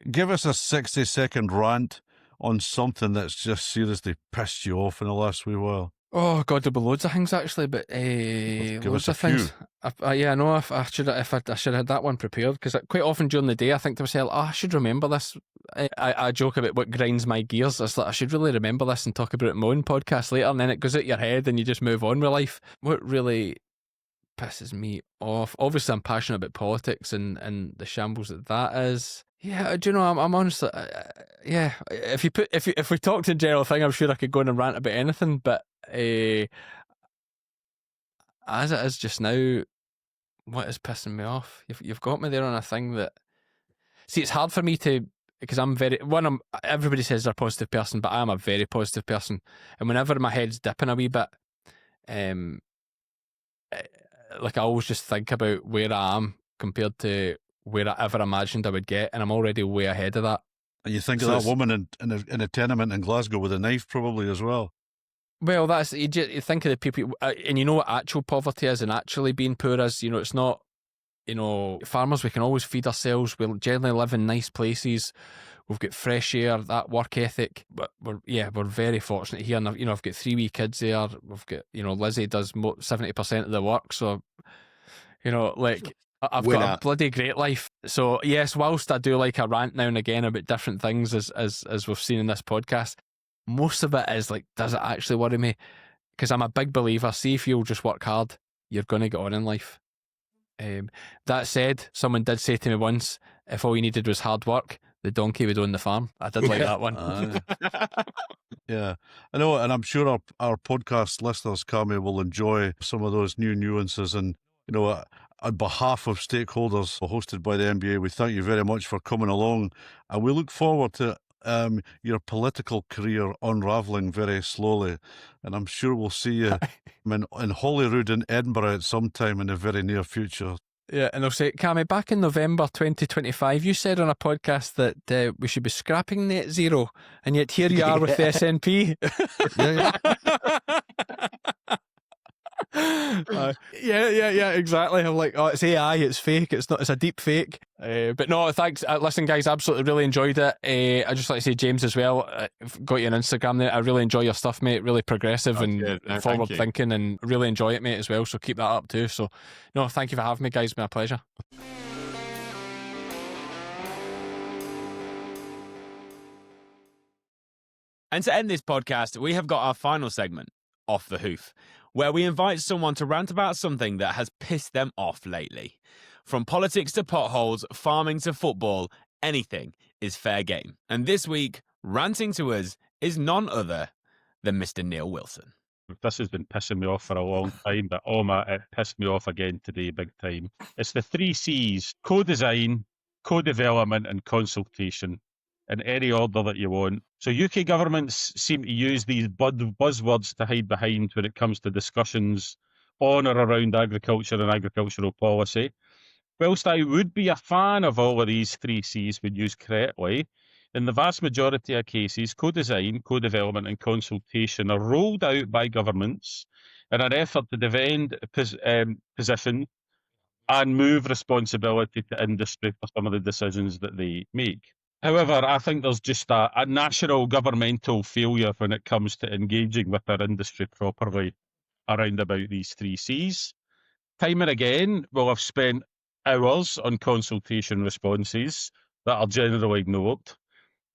give us a 60-second rant on something that's just seriously pissed you off in the last wee while. Oh God, there were loads of things actually, but loads of things. I know I should have had that one prepared, because quite often during the day I think to myself, I should remember this. I joke about what grinds my gears. It's like I should really remember this and talk about it in my own podcast later, and then it goes out your head and you just move on with life. What really pisses me off? Obviously, I'm passionate about politics and the shambles that is. Yeah, do you know? I'm honestly, yeah. If we talked in general thing, I'm sure I could go on and rant about anything. But as it is just now, what is pissing me off? You've got me there on a thing that. See, it's hard for me to, because everybody says they're a positive person, but I'm a very positive person, and whenever my head's dipping a wee bit, I always just think about where I am compared to where I ever imagined I would get, and I'm already way ahead of that. And you think of that woman in a tenement in Glasgow with a knife probably as well. Well, that's you think of the people, and you know what actual poverty is and actually being poor is. It's not, farmers, we can always feed ourselves. We generally live in nice places. We've got fresh air, that work ethic. But we're very fortunate here. And I've got 3 wee kids there. We've got, Lizzie does 70% of the work. So, I've got a bloody great life. So yes, whilst I do like a rant now and again about different things, as we've seen in this podcast, most of it is does it actually worry me? Because I'm a big believer, see, if you'll just work hard, you're going to get on in life. That said, someone did say to me once, if all you needed was hard work, the donkey would own the farm. I did like that one. Yeah, I know, and I'm sure our podcast listeners, Cammy, will enjoy some of those new nuances. And, on behalf of stakeholders hosted by the NBA, we thank you very much for coming along, and we look forward to your political career unravelling very slowly. And I'm sure we'll see you in Holyrood in Edinburgh at some time in the very near future. Yeah, and I'll say, Cammy, back in November 2025, you said on a podcast that we should be scrapping net zero, and yet here you are with the SNP. Yeah, exactly. I'm like, oh, it's AI, it's fake, it's not, it's a deep fake. But no, thanks. Listen, guys, absolutely really enjoyed it. I just like to say, James, as well, got you on Instagram there. I really enjoy your stuff, mate. Really progressive and forward thinking, and really enjoy it, mate, as well. So keep that up too. So, no, thank you for having me, guys. It's been a pleasure. And to end this podcast, we have got our final segment, Off the Hoof, where we invite someone to rant about something that has pissed them off lately. From politics to potholes, farming to football, anything is fair game. And this week, ranting to us is none other than Mr. Neil Wilson. This has been pissing me off for a long time, but it pissed me off again today, big time. It's the 3 C's: co-design, co-development and consultation, in any order that you want. So UK governments seem to use these buzzwords to hide behind when it comes to discussions on or around agriculture and agricultural policy. Whilst I would be a fan of all of these 3 C's when used correctly, in the vast majority of cases, co-design, co-development and consultation are rolled out by governments in an effort to defend position and move responsibility to industry for some of the decisions that they make. However, I think there's just a national governmental failure when it comes to engaging with our industry properly around about these 3 C's. Time and again, we'll have spent hours on consultation responses that are generally ignored.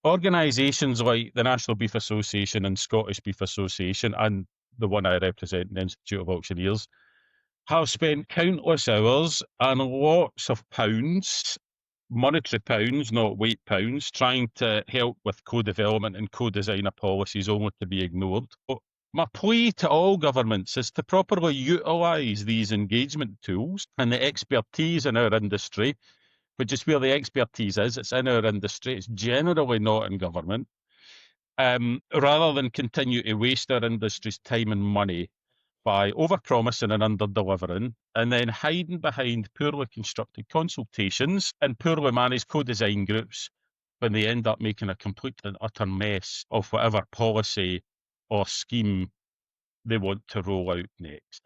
Organisations like the National Beef Association and Scottish Beef Association, and the one I represent, the Institute of Auctioneers, have spent countless hours and lots of pounds, monetary pounds, not weight pounds, trying to help with co-development and co-design of policies, only to be ignored. But my plea to all governments is to properly utilise these engagement tools and the expertise in our industry, which is where the expertise is. It's in our industry. It's generally not in government. Rather than continue to waste our industry's time and money by overpromising and under-delivering, and then hiding behind poorly constructed consultations and poorly managed co-design groups when they end up making a complete and utter mess of whatever policy or scheme they want to roll out next.